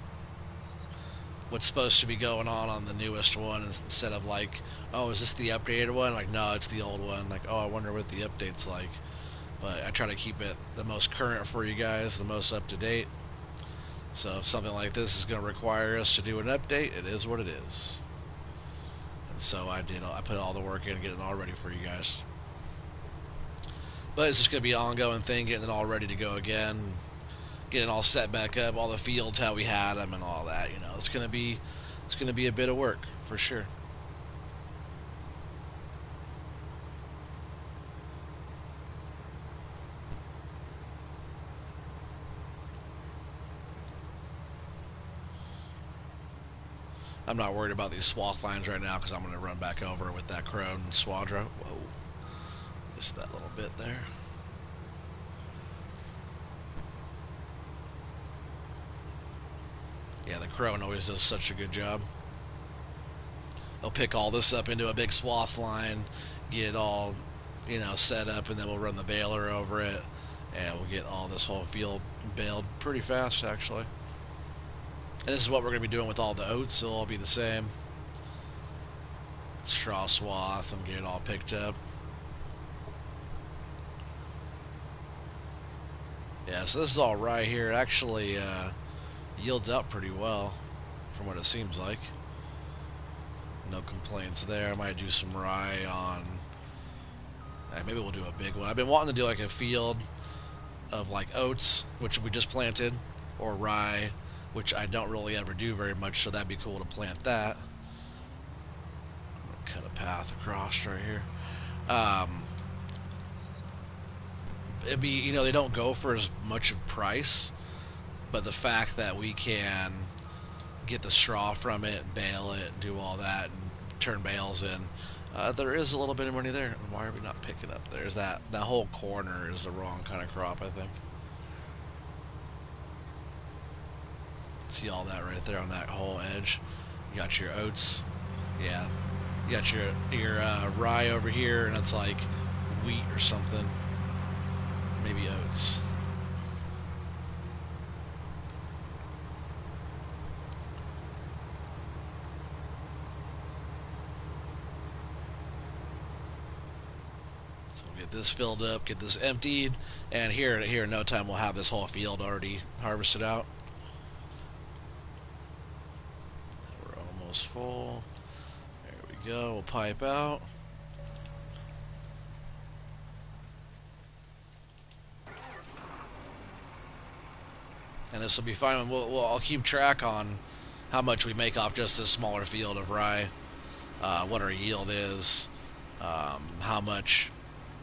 supposed to be going on the newest one, instead of like, oh, is this the updated one? Like, no, it's the old one. Like, oh, I wonder what the update's like. But I try to keep it the most current for you guys, the most up to date. So if something like this is going to require us to do an update, it is what it is. And so I put all the work in, getting it all ready for you guys. But it's just going to be an ongoing thing, getting it all ready to go again, getting all set back up, all the fields how we had them and all that. You know, it's going to be a bit of work for sure. I'm not worried about these swath lines right now because I'm going to run back over with that crone and swadra. Whoa, missed that little bit there. Yeah, the crone always does such a good job. They'll pick all this up into a big swath line, get it all, you know, set up, and then we'll run the baler over it, and we'll get all this whole field baled pretty fast, actually. And this is what we're going to be doing with all the oats, so it'll all be the same. Straw swath and get it all picked up. Yeah, so this is all right here. It actually yields up pretty well from what it seems like. No complaints there. I might do some rye on... maybe we'll do a big one. I've been wanting to do like a field of like oats, which we just planted, or rye, which I don't really ever do very much, so that'd be cool to plant that. I'm gonna cut a path across right here. It'd be, you know, they don't go for as much of price, But the fact that we can get the straw from it, bale it, do all that, and turn bales in, there is a little bit of money there. Why are we not picking up? There's that whole corner is the wrong kind of crop, I think. See all that right there on that whole edge. You got your oats, yeah. You got your rye over here, and it's like wheat or something. Maybe oats. So we'll get this filled up, get this emptied, and here in no time we'll have this whole field already harvested out. We're almost full. There we go. We'll pipe out. And this will be fine. I'll keep track on how much we make off just this smaller field of rye, what our yield is, how much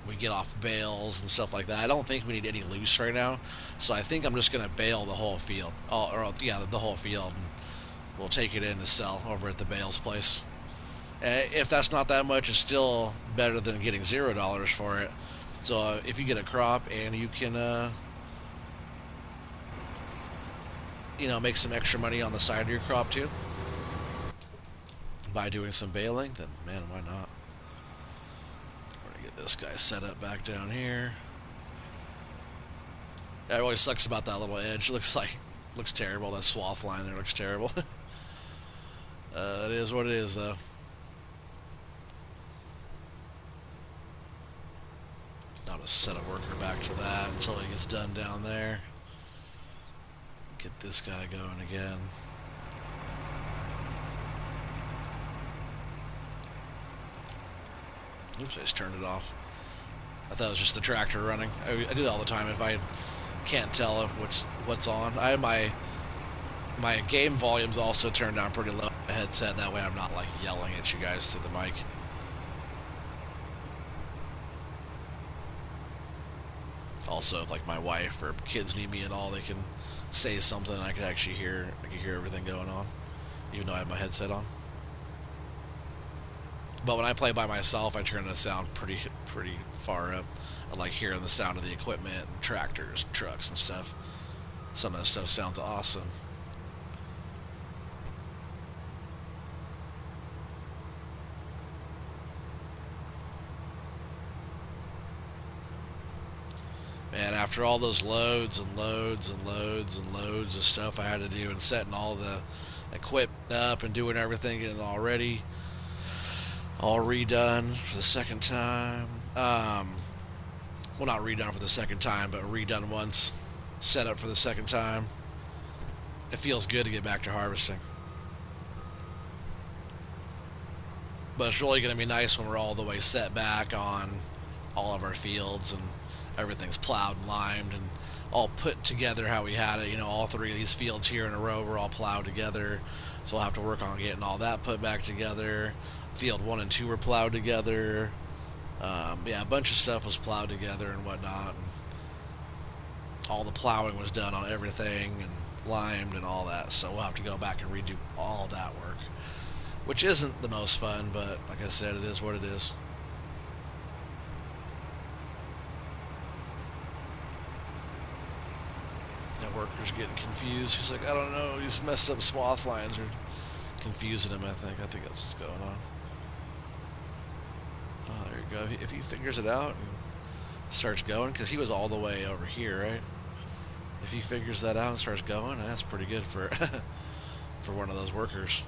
we get off bales and stuff like that. I don't think we need any loose right now, so I think I'm just going to bale the whole field. The whole field. And we'll take it in to sell over at the bales place. If that's not that much, it's still better than getting $0 for it. So if you get a crop and you can make some extra money on the side of your crop too by doing some baling, then man, why not? We're gonna get this guy set up back down here. That really sucks about that little edge. Looks terrible. That swath line there looks terrible. It is what it is, though. I'll just set a worker back to that until he gets done down there. Get this guy going again. Oops, I just turned it off. I thought it was just the tractor running. I do that all the time if I can't tell what's on. I have my game volume's also turned down pretty low on my headset. That way I'm not like yelling at you guys through the mic. Also, if like my wife or kids need me at all, they can say something and I can actually hear everything going on, even though I have my headset on. But when I play by myself, I turn the sound pretty far up. I like hearing the sound of the equipment, and tractors, trucks, and stuff. Some of that stuff sounds awesome. Man, after all those loads and loads and loads and loads of stuff I had to do and setting all the equipment up and doing everything and all ready, all redone for the second time. Well, not redone for the second time, but redone once, set up for the second time. It feels good to get back to harvesting. But it's really going to be nice when we're all the way set back on all of our fields and everything's plowed and limed and all put together how we had it. All three of these fields here in a row were all plowed together. So we'll have to work on getting all that put back together. Field 1 and 2 were plowed together. Yeah, a bunch of stuff was plowed together and whatnot. And all the plowing was done on everything and limed and all that. So we'll have to go back and redo all that work, which isn't the most fun, but like I said, it is what it is. That worker's getting confused. He's like, I don't know, these messed up swath lines are confusing him, I think. I think that's what's going on. Oh, there you go. If he figures it out and starts going, because he was all the way over here, right? If he figures that out and starts going, that's pretty good for for one of those workers.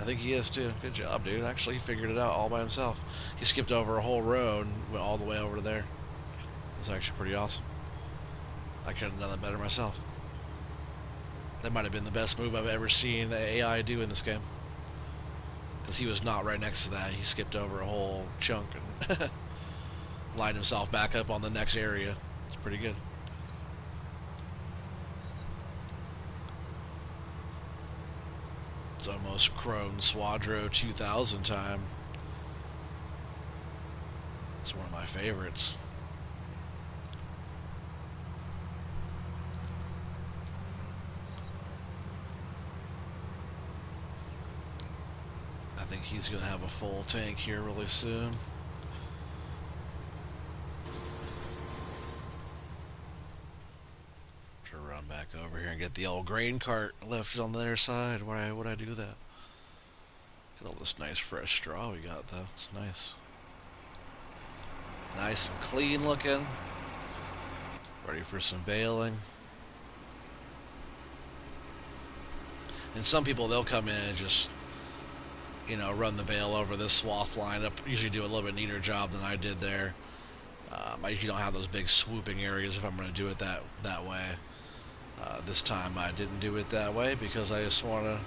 I think he is too. Good job, dude. Actually, he figured it out all by himself. He skipped over a whole row and went all the way over to there. That's actually pretty awesome. I couldn't have done that better myself. That might have been the best move I've ever seen AI do in this game. Because he was not right next to that. He skipped over a whole chunk and lined himself back up on the next area. It's pretty good. It's almost Crone Swadro 2000 time. It's one of my favorites. think he's going to have a full tank here really soon. To run back over here and get the old grain cart left on the other side. Why would I do that? Get all this nice fresh straw we got though. It's nice. Nice and clean looking. Ready for some baling. And some people, they'll come in and just, you know, run the bale over this swath line up. Usually do a little bit neater job than I did there. I usually don't have those big swooping areas if I'm going to do it that way. This time I didn't do it that way because I just want to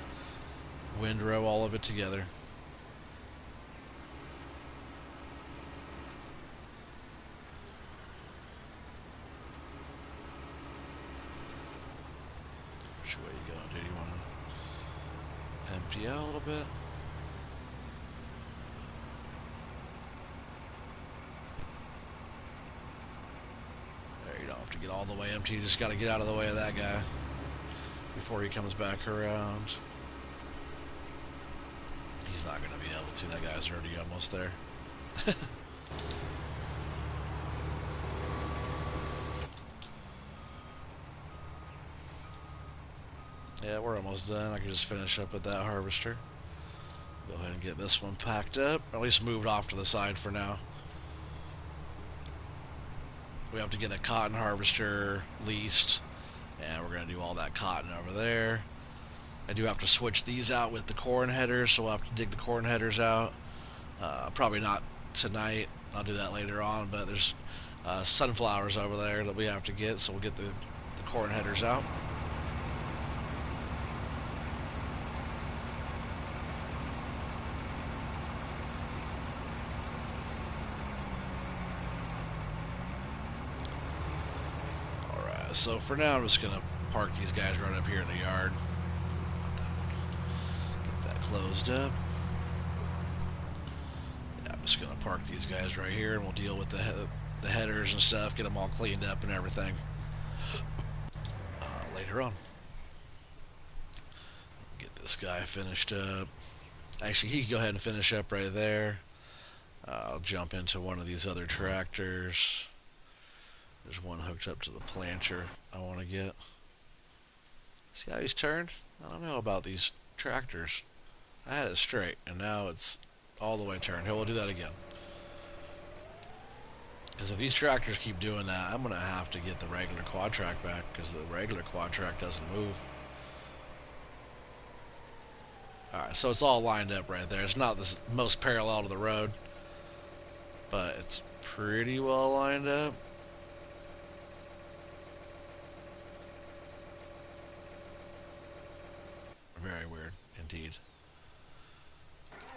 windrow all of it together. Which way you going, dude? You want to empty out a little bit? There, you don't have to get all the way empty. You just got to get out of the way of that guy before he comes back around. He's not going to be able to. That guy's already almost there. Yeah, we're almost done. I can just finish up with that harvester. Go ahead and get this one packed up. Or at least moved off to the side for now. We have to get a cotton harvester leased. And we're going to do all that cotton over there. I do have to switch these out with the corn headers, so we'll have to dig the corn headers out. Probably not tonight. I'll do that later on, but there's sunflowers over there that we have to get, so we'll get the corn headers out. Alright, so for now I'm just going to park these guys right up here in the yard. Get that closed up. Yeah, I'm just going to park these guys right here and we'll deal with the headers and stuff, get them all cleaned up and everything later on. Get this guy finished up. Actually, he can go ahead and finish up right there. I'll jump into one of these other tractors. There's one hooked up to the planter I want to get. See how he's turned? I don't know about these tractors. I had it straight, and now it's all the way turned. Here, we'll do that again. Because if these tractors keep doing that, I'm going to have to get the regular quad track back, because the regular quad track doesn't move. Alright, so it's all lined up right there. It's not the most parallel to the road, but it's pretty well lined up. Very weird, indeed.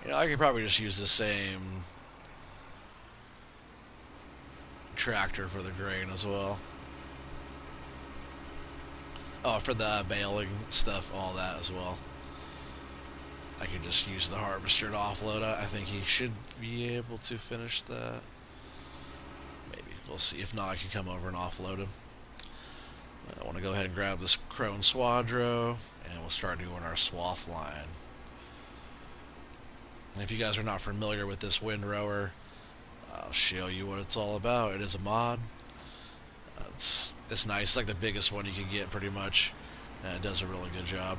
You know, I could probably just use the same tractor for the grain as well. Oh, for the baling stuff, all that as well. I could just use the harvester to offload it. I think he should be able to finish that. Maybe. We'll see. If not, I can come over and offload him. I want to go ahead and grab this Crone Swadro, and we'll start doing our swath line. And if you guys are not familiar with this windrower, I'll show you what it's all about. It is a mod. It's nice. It's like the biggest one you can get, pretty much. And it does a really good job.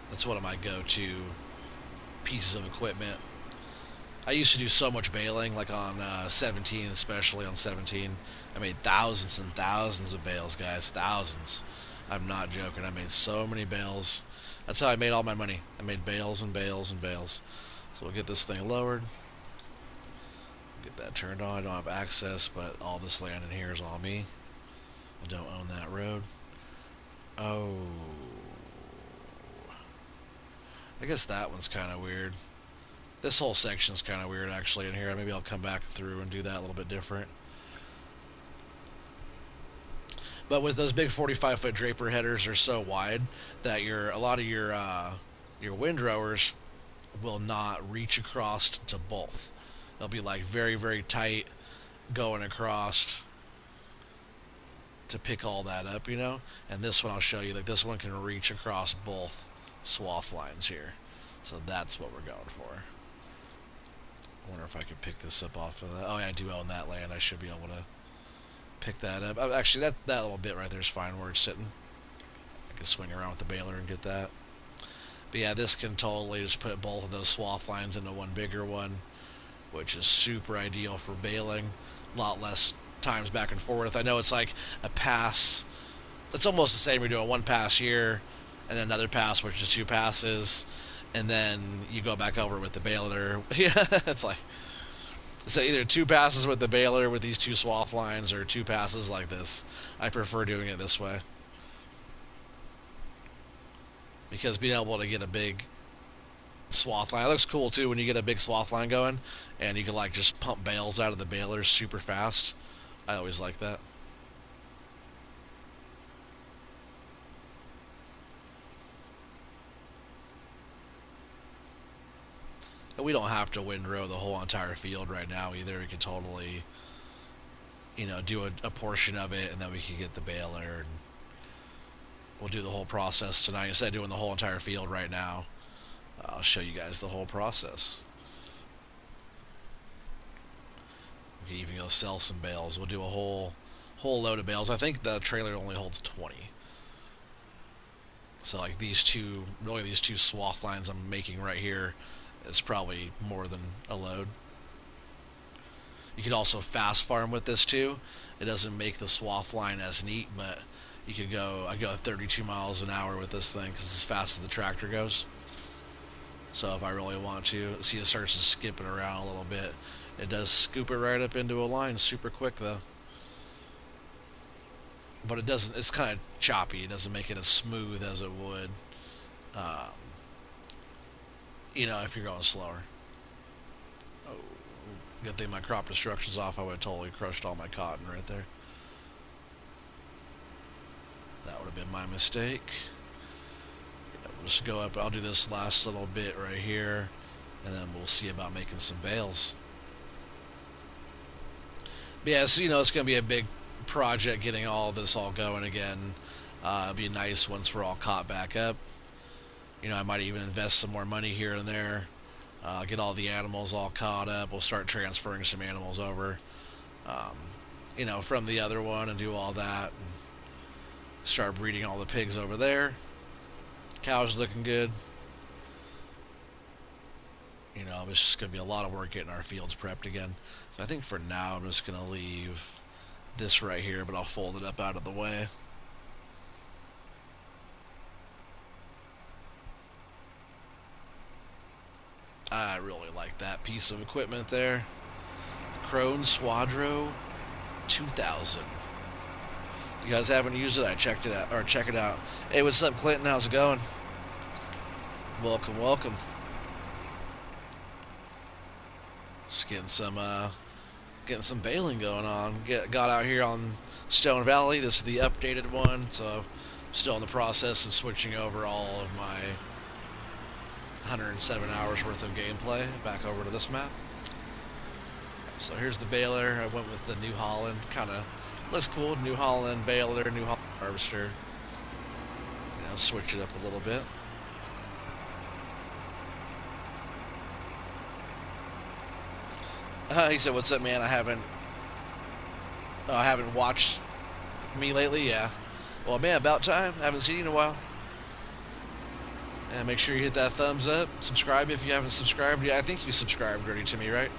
That's one of my go-to pieces of equipment. I used to do so much baling, like on 17, especially on 17. I made thousands and thousands of bales, guys. Thousands. I'm not joking. I made so many bales. That's how I made all my money. I made bales and bales and bales. So we'll get this thing lowered. Get that turned on. I don't have access, but all this land in here is all me. I don't own that road. Oh. I guess that one's kind of weird. This whole section's kind of weird, actually, in here. Maybe I'll come back through and do that a little bit different. But with those big 45-foot draper headers, they're so wide that a lot of your windrowers will not reach across to both. They'll be like very, very tight going across. to pick all that up, you know. And this one I'll show you. Like this one can reach across both swath lines here, so that's what we're going for. I wonder if I could pick this up off of that. Oh yeah, I do own that land. I should be able to pick that up. Actually, that little bit right there is fine where it's sitting. I can swing around with the baler and get that. But yeah, this can totally just put both of those swath lines into one bigger one, which is super ideal for baling. A lot less times back and forth. I know it's like a pass. It's almost the same. You're doing one pass here, and then another pass, which is two passes, and then you go back over with the baler. Yeah, it's like so either two passes with the baler with these two swath lines, or two passes like this. I prefer doing it this way because being able to get a big swath line. It looks cool too when you get a big swath line going, and you can like just pump bales out of the balers super fast. I always like that. And we don't have to windrow the whole entire field right now either. We could totally, do a portion of it, and then we could get the baler, and we'll do the whole process tonight instead of doing the whole entire field right now. I'll show you guys the whole process. We can even go sell some bales. We'll do a whole load of bales. I think the trailer only holds 20. So like these two swath lines I'm making right here is probably more than a load. You can also fast farm with this too. It doesn't make the swath line as neat, but you could go. I go 32 miles an hour with this thing because it's as fast as the tractor goes. So if I really want to, see, it starts to skip it around a little bit. It does scoop it right up into a line super quick though. But it doesn't. It's kind of choppy. It doesn't make it as smooth as it would, um, if you're going slower. Oh, good thing my crop destruction's off. I would have totally crushed all my cotton right there. That would have been my mistake. Yeah, we'll just go up. I'll do this last little bit right here, and then we'll see about making some bales. But yeah, so it's going to be a big project getting all this all going again. It'll be nice once we're all caught back up. I might even invest some more money here and there. Get all the animals all caught up. We'll start transferring some animals over, from the other one and do all that. And start breeding all the pigs over there. Cows looking good. It's just going to be a lot of work getting our fields prepped again. So I think for now I'm just going to leave this right here, but I'll fold it up out of the way. I really like that piece of equipment there. Crone Swadro 2000. You guys haven't used it? I checked it out, or check it out. Hey, what's up, Clinton? How's it going? Welcome, welcome. Just getting some baling going on. Got out here on Stone Valley. This is the updated one, so still in the process of switching over all of my 107 hours worth of gameplay back over to this map. So here's the baler. I went with the New Holland. Kind of looks cool. New Holland baler, New Holland harvester. Switch it up a little bit. He said, "What's up, man? I haven't watched me lately." Yeah. Well, man, about time. I haven't seen you in a while. And make sure you hit that thumbs up. Subscribe if you haven't subscribed. Yeah, I think you subscribed already to me, right?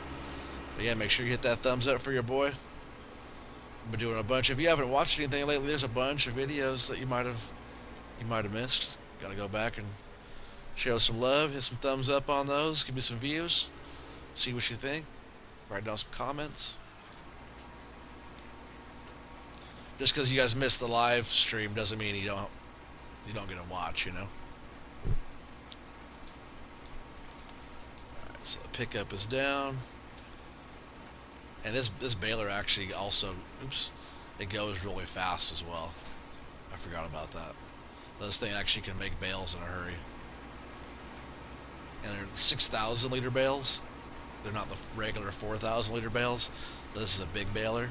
But yeah, make sure you hit that thumbs up for your boy. I've been doing a bunch. If you haven't watched anything lately, there's a bunch of videos that you might have missed. Got to go back and show some love. Hit some thumbs up on those. Give me some views. See what you think. Write down some comments. Just because you guys missed the live stream doesn't mean you don't get to watch, Alright, so the pickup is down. And this baler actually also, it goes really fast as well. I forgot about that. This thing actually can make bales in a hurry. And they're 6,000 liter bales. They're not the regular 4,000 liter bales. So this is a big baler.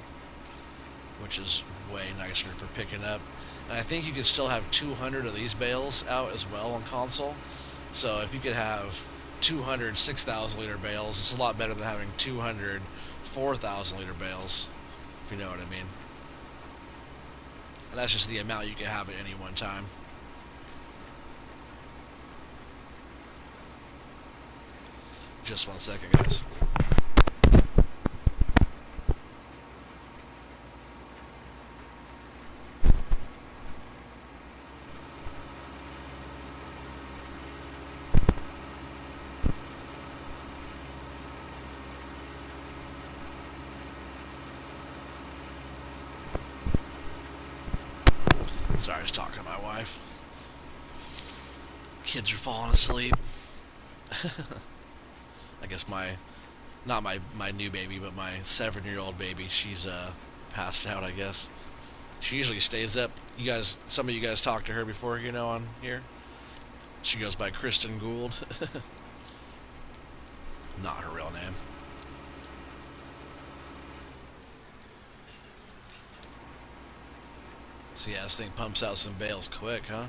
which is way nicer for picking up. And I think you could still have 200 of these bales out as well on console. So if you could have 200 6,000 liter bales, it's a lot better than having 200 4,000 liter bales, if you know what I mean. And that's just the amount you can have at any one time. Just 1 second, guys. Sorry, I was talking to my wife. Kids are falling asleep. I guess not my new baby, but my 7-year-old baby, she's passed out, I guess. She usually stays up. You guys, some of you guys talked to her before, on here. She goes by Kristen Gould. Not her real name. So yeah, this thing pumps out some bales quick, huh?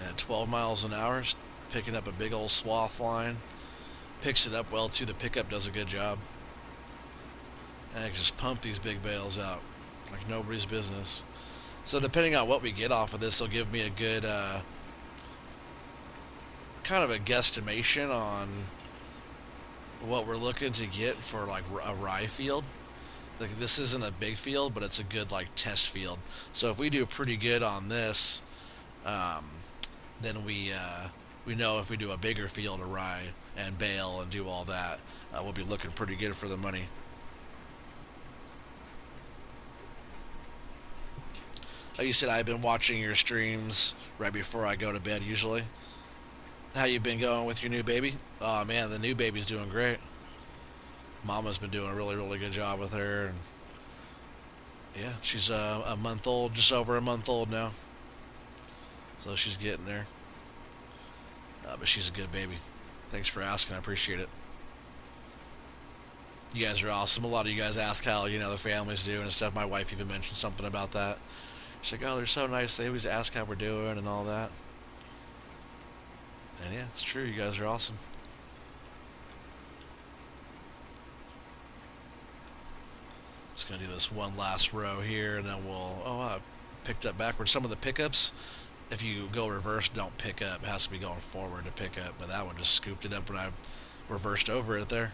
At 12 miles an hour, picking up a big old swath line. Picks it up well too. The pickup does a good job. And I just pump these big bales out like nobody's business. So depending on what we get off of this, will give me a good kind of a guesstimation on what we're looking to get for like a rye field. Like, this isn't a big field, but it's a good like test field. So if we do pretty good on this, um, then we know if we do a bigger field of rye and bale and do all that, we'll be looking pretty good for the money. Like you said, I've been watching your streams right before I go to bed usually. How you been going with your new baby? Oh man, the new baby's doing great. Mama's been doing a really good job with her, and yeah, she's a month old, just over a month old now. So she's getting there. But she's a good baby. Thanks for asking. I appreciate it. You guys are awesome. A lot of you guys ask how the family's doing and stuff. My wife even mentioned something about that. She's like, "Oh, they're so nice. They always ask how we're doing and all that." And yeah, it's true. You guys are awesome. Just gonna do this one last row here, and then we'll. Oh, I picked up backwards. Some of the pickups, if you go reverse, don't pick up. It has to be going forward to pick up. But that one just scooped it up when I reversed over it there.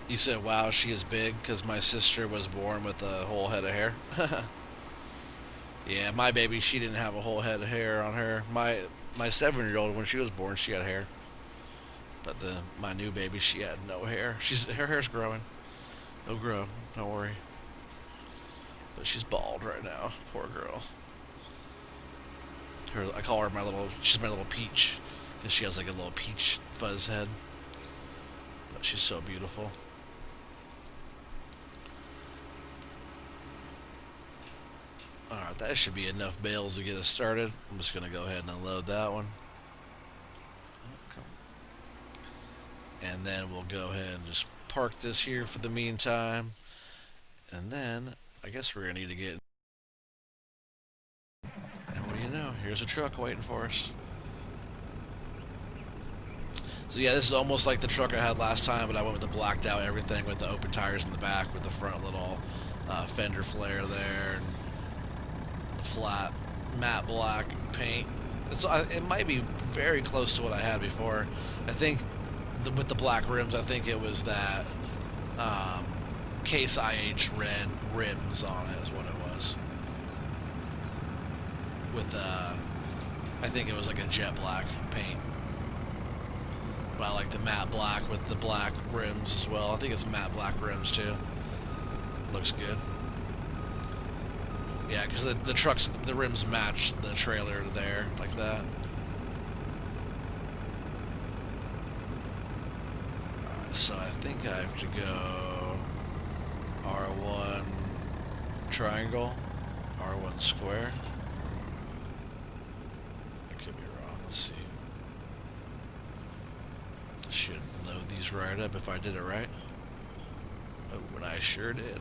You said, "Wow, she is big," because my sister was born with a whole head of hair. Yeah, my baby, she didn't have a whole head of hair on her. My 7-year-old, when she was born, she had hair. But my new baby, she had no hair. Her hair's growing. It'll grow. Don't worry. But she's bald right now. Poor girl. I call her she's my little peach, because she has like a little peach fuzz head. But she's so beautiful. Alright, that should be enough bales to get us started. I'm just going to go ahead and unload that one. And then we'll go ahead and just park this here for the meantime. And then I guess we're going to need to get... And what do you know? Here's a truck waiting for us. So yeah, this is almost like the truck I had last time, but I went with the blacked out everything with the open tires in the back with the front little fender flare there. And flat matte black paint. It might be very close to what I had before. I think with the black rims, I think it was that Case IH red rims on it is what it was. With I think it was like a jet black paint. But I like the matte black with the black rims as well. I think it's matte black rims too. Looks good. Yeah, because the trucks, the rims match the trailer there, like that. Alright, so I think I have to go R1 triangle, R1 square. I could be wrong. Let's see. Should load these right up if I did it right. Oh, and I sure did.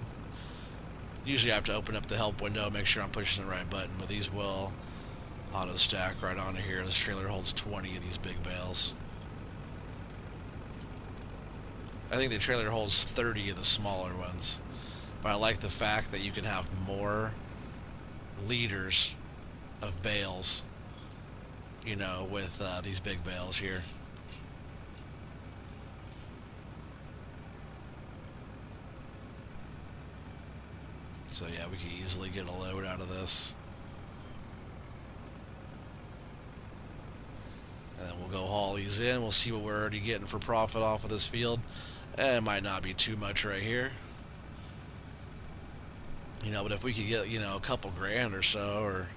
Usually I have to open up the help window, make sure I'm pushing the right button, but these will auto stack right onto here. This trailer holds 20 of these big bales. I think the trailer holds 30 of the smaller ones. But I like the fact that you can have more liters of bales, with these big bales here. So yeah, we can easily get a load out of this. And then we'll go haul these in. We'll see what we're already getting for profit off of this field. And it might not be too much right here. But if we could get, a couple grand or so, or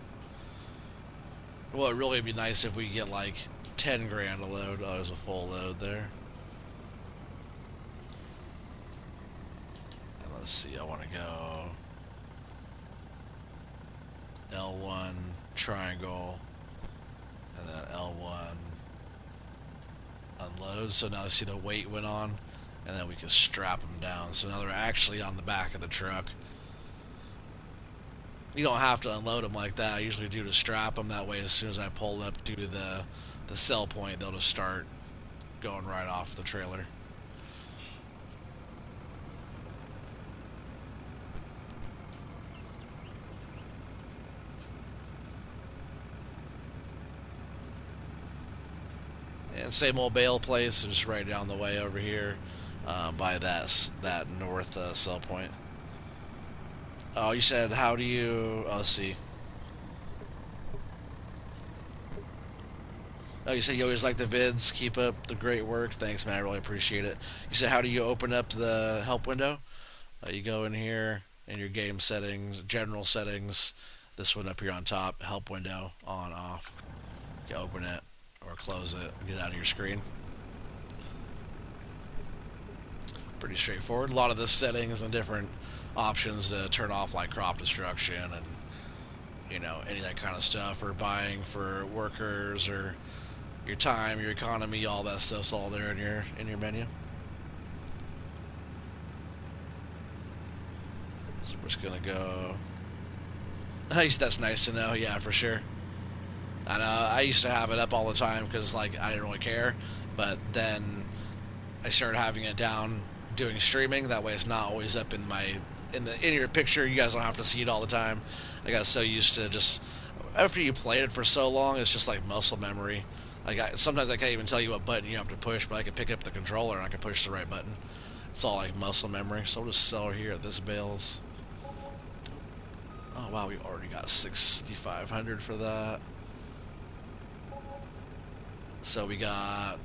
well, it'd really be nice if we get like 10 grand a load. Oh, there's a full load there. And let's see, I want to go L1 triangle and then L1 unload. So now see the weight went on, and then we can strap them down. So now they're actually on the back of the truck. You don't have to unload them like that. I usually do to strap them. That way, as soon as I pull up to the sell point, they'll just start going right off the trailer. And same old bale place, just right down the way over here, by that north sell point. Oh, you said how do you? Oh, let's see. Oh, you said you always like the vids. Keep up the great work. Thanks, man. I really appreciate it. You said how do you open up the help window? You go in here in your game settings, general settings. This one up here on top, help window on off. You open it or close it. Get out of your screen. Pretty straightforward. A lot of the settings and different options to turn off like crop destruction and any of that kind of stuff, or buying for workers or your time, your economy, all that stuff's all there in your menu. So we're just gonna go. That's nice to know. Yeah, for sure. I know. I used to have it up all the time because like I didn't really care, but then I started having it down doing streaming. That way, it's not always up in your picture. You guys don't have to see it all the time. I got so used to just after you played it for so long, it's just like muscle memory. Like sometimes I can't even tell you what button you have to push, but I can pick up the controller and I can push the right button. It's all like muscle memory. So we'll just sell here at this bales. Oh wow, we already got 6,500 for that. So we got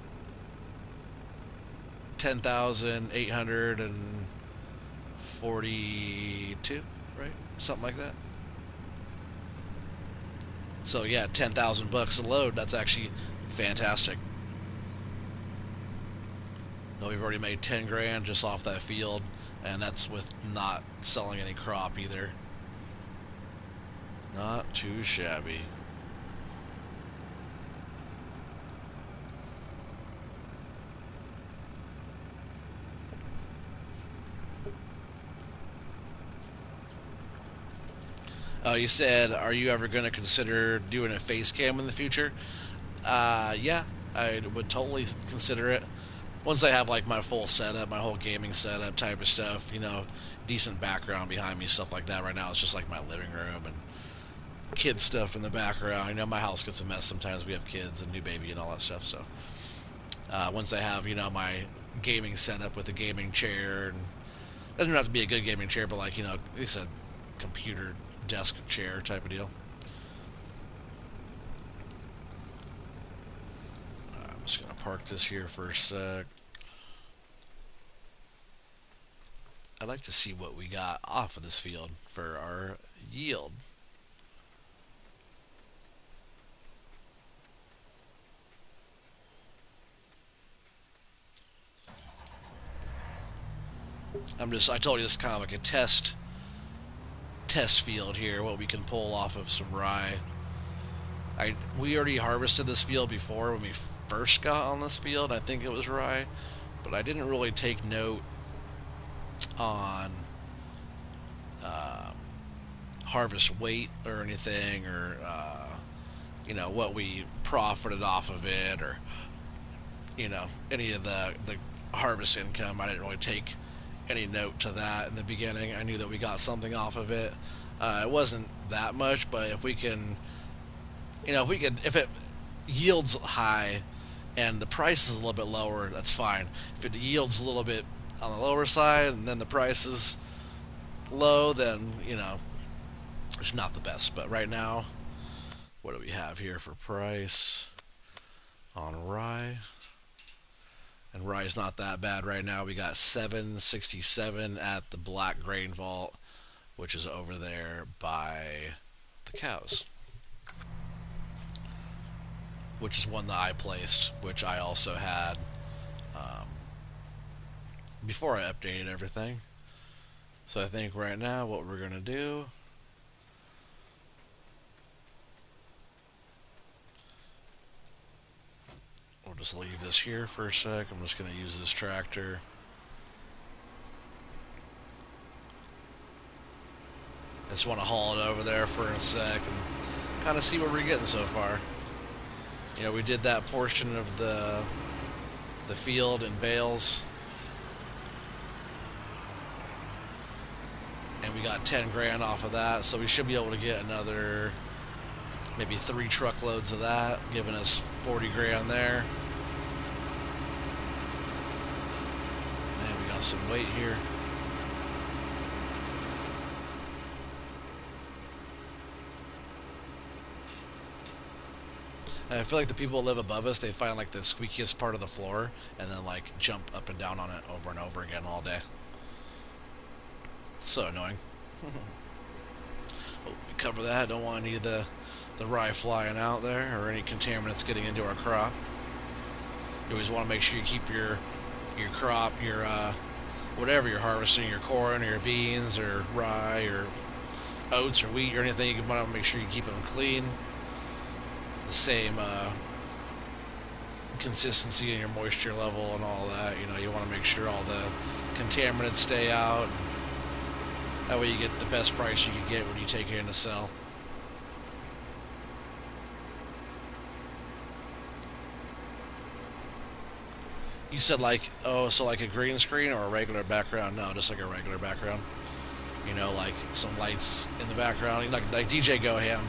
10,842, right? Something like that. So yeah, 10,000 bucks a load. That's actually fantastic. No, we've already made 10 grand just off that field, and that's with not selling any crop either. Not too shabby. You said, are you ever going to consider doing a face cam in the future? Yeah, I would totally consider it. Once I have like my full setup, my whole gaming setup type of stuff, decent background behind me, stuff like that. Right now, it's just like my living room and kid stuff in the background. My house gets a mess sometimes. We have kids and new baby and all that stuff. So once I have my gaming setup with a gaming chair, and it doesn't have to be a good gaming chair, but like at least a computer desk chair type of deal. I'm just gonna park this here for a sec. I'd like to see what we got off of this field for our Yield. I told you this is kind of like a test field here, what we can pull off of some rye. We already harvested this field before when we first got on this field. I think it was rye, but I didn't really take note on um, harvest weight or anything, or what we profited off of it, or any of the harvest income. I didn't really take any note to that in the beginning. I knew that we got something off of it. It wasn't that much, but if it yields high and the price is a little bit lower, that's fine. If it yields a little bit on the lower side and then the price is low, then it's not the best. But right now, what do we have here for price on rye? And rye's not that bad right now. We got 767 at the Black Grain Vault, which is over there by the cows, which is one that I placed, which I also had um, before I updated everything. So I think right now what we're going to do, we'll just leave this here for a sec. I'm just going to use this tractor. I just want to haul it over there for a sec and kind of see what we're getting so far. We did that portion of the field in bales, and we got 10 grand off of that, so we should be able to get another maybe 3 truckloads of that, giving us 40 grand there. And we got some weight here. And I feel like the people that live above us, they find like the squeakiest part of the floor and then like jump up and down on it over and over again all day. So annoying. Oh, we cover that. Don't want any of the rye flying out there or any contaminants getting into our crop. You always want to make sure you keep your crop, your whatever you're harvesting, your corn or your beans or rye or oats or wheat or anything. You want to make sure you keep them clean. The same consistency in your moisture level and all that. You want to make sure all the contaminants stay out. That way you get the best price you can get when you take it in to sell. You said so like a green screen or a regular background? No, just like a regular background. Like some lights in the background. Like DJ Goham.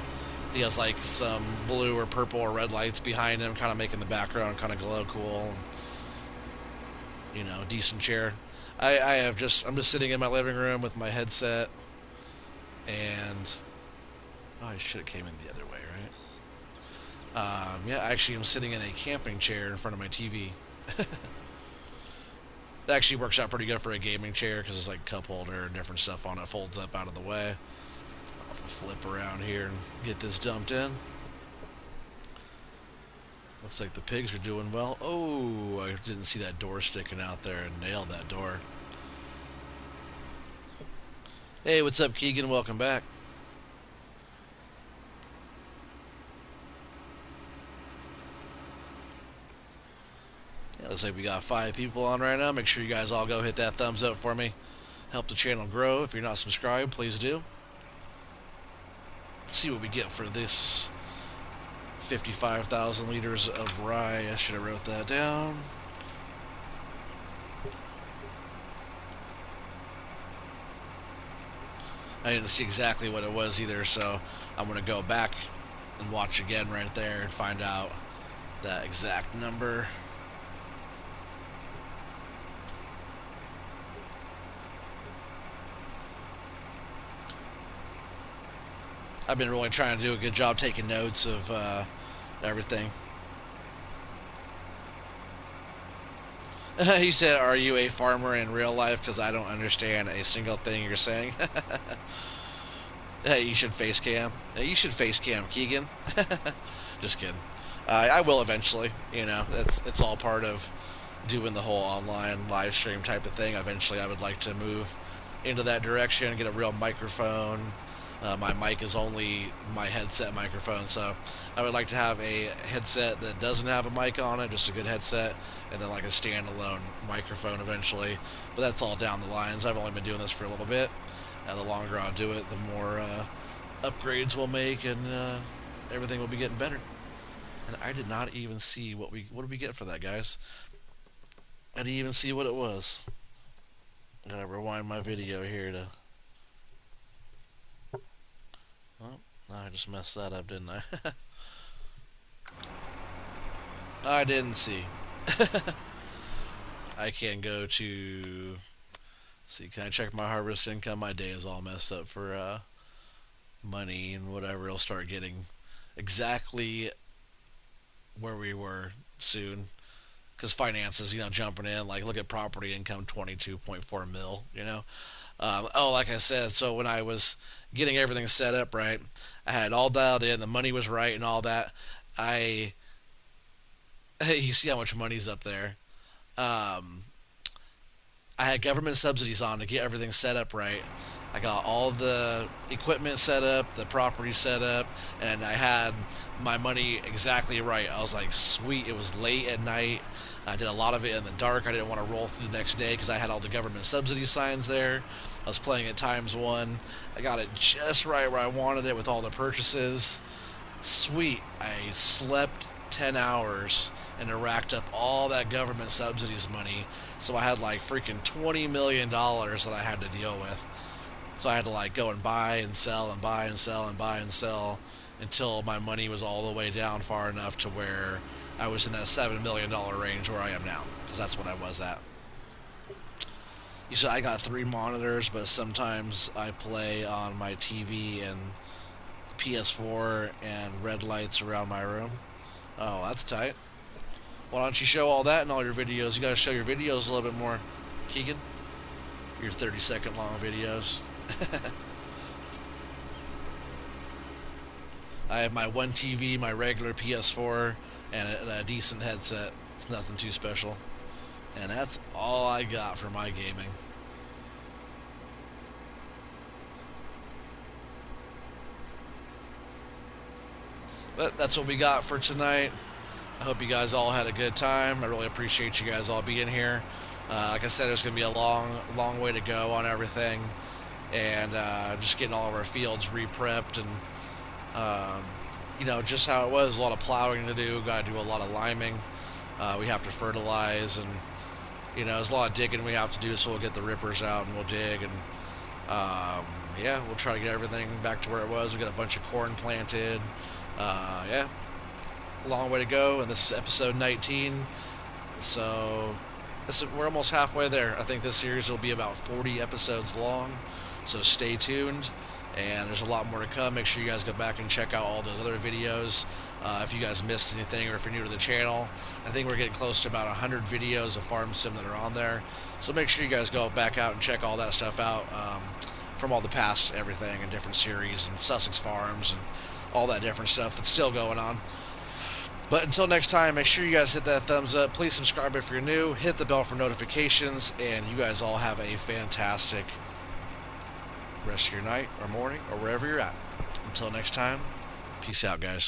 He has like some blue or purple or red lights behind him, kind of making the background kind of glow cool. Decent chair. I'm just sitting in my living room with my headset, and I should have came in the other way, right? Yeah, actually, I'm sitting in a camping chair in front of my TV. That actually works out pretty good for a gaming chair because it's like cup holder and different stuff on it. Folds up out of the way. Flip around here and get this dumped in. Looks like the pigs are doing well. Oh, I didn't see that door sticking out there and nailed that door. Hey, what's up, Keegan? Welcome back. Yeah, looks like we got 5 people on right now. Make sure you guys all go hit that thumbs up for me. Help the channel grow. If you're not subscribed, please do. Let's see what we get for this 55,000 liters of rye. I should have wrote that down. I didn't see exactly what it was either, so I'm going to go back and watch again right there and find out that exact number. I've been really trying to do a good job taking notes of everything. He said, "Are you a farmer in real life? Because I don't understand a single thing you're saying." Hey, you should face cam. Hey, you should face cam Keegan. Just kidding. I will eventually. You know, it's all part of doing the whole online live stream type of thing. Eventually, I would like to move into that direction, get a real microphone. My mic is only my headset microphone, so I would like to have a headset that doesn't have a mic on it, just a good headset, and then like a standalone microphone eventually. But that's all down the lines. I've only been doing this for a little bit. The longer I'll do it, the more upgrades we'll make, and everything will be getting better. And I did not even see what did we get for that, guys. I didn't even see what it was. Gotta rewind my video here to. Oh, I just messed that up, didn't I? I didn't see. I can go to. See, can I check my harvest income? My day is all messed up for money and whatever. It'll start getting exactly where we were soon. Because finances, jumping in. Like, look at property income, 22.4 mil. Like I said, so when I was getting everything set up right, I had it all dialed in. The money was right and all that. I, you see how much money's up there. Um, I had government subsidies on to get everything set up right. I got all the equipment set up, the property set up, and I had my money exactly right. I was like, sweet. It was late at night. I did a lot of it in the dark. I didn't want to roll through the next day because I had all the government subsidy signs there. I was playing at times one. I got it just right where I wanted it with all the purchases. Sweet. I slept 10 hours and it racked up all that government subsidies money. So I had like freaking $20 million that I had to deal with. So I had to like go and buy and sell and buy and sell and buy and sell until my money was all the way down far enough to where I was in that $7 million range where I am now, because that's what I was at. You said I got 3 monitors, but sometimes I play on my TV and PS4 and red lights around my room. Oh, that's tight. Why don't you show all that in all your videos? You gotta show your videos a little bit more, Keegan. Your 30-second long videos. I have my one TV, my regular PS4, and a decent headset. It's nothing too special. And that's all I got for my gaming. But that's what we got for tonight. I hope you guys all had a good time. I really appreciate you guys all being here. Like I said, there's going to be a long way to go on everything. And just getting all of our fields re-prepped and just how it was. A lot of plowing to do. Got to do a lot of liming. We have to fertilize, and there's a lot of digging we have to do. So we'll get the rippers out and we'll dig, and we'll try to get everything back to where it was. We got a bunch of corn planted. Long way to go, and this is episode 19. So we're almost halfway there. I think this series will be about 40 episodes long. So stay tuned. And there's a lot more to come. Make sure you guys go back and check out all those other videos. If you guys missed anything, or if you're new to the channel, I think we're getting close to about 100 videos of Farm Sim that are on there. So make sure you guys go back out and check all that stuff out from all the past everything and different series and Sussex Farms and all that different stuff that's still going on. But until next time, make sure you guys hit that thumbs up. Please subscribe if you're new. Hit the bell for notifications. And you guys all have a fantastic rest of your night or morning or wherever you're at. Until next time, peace out, guys.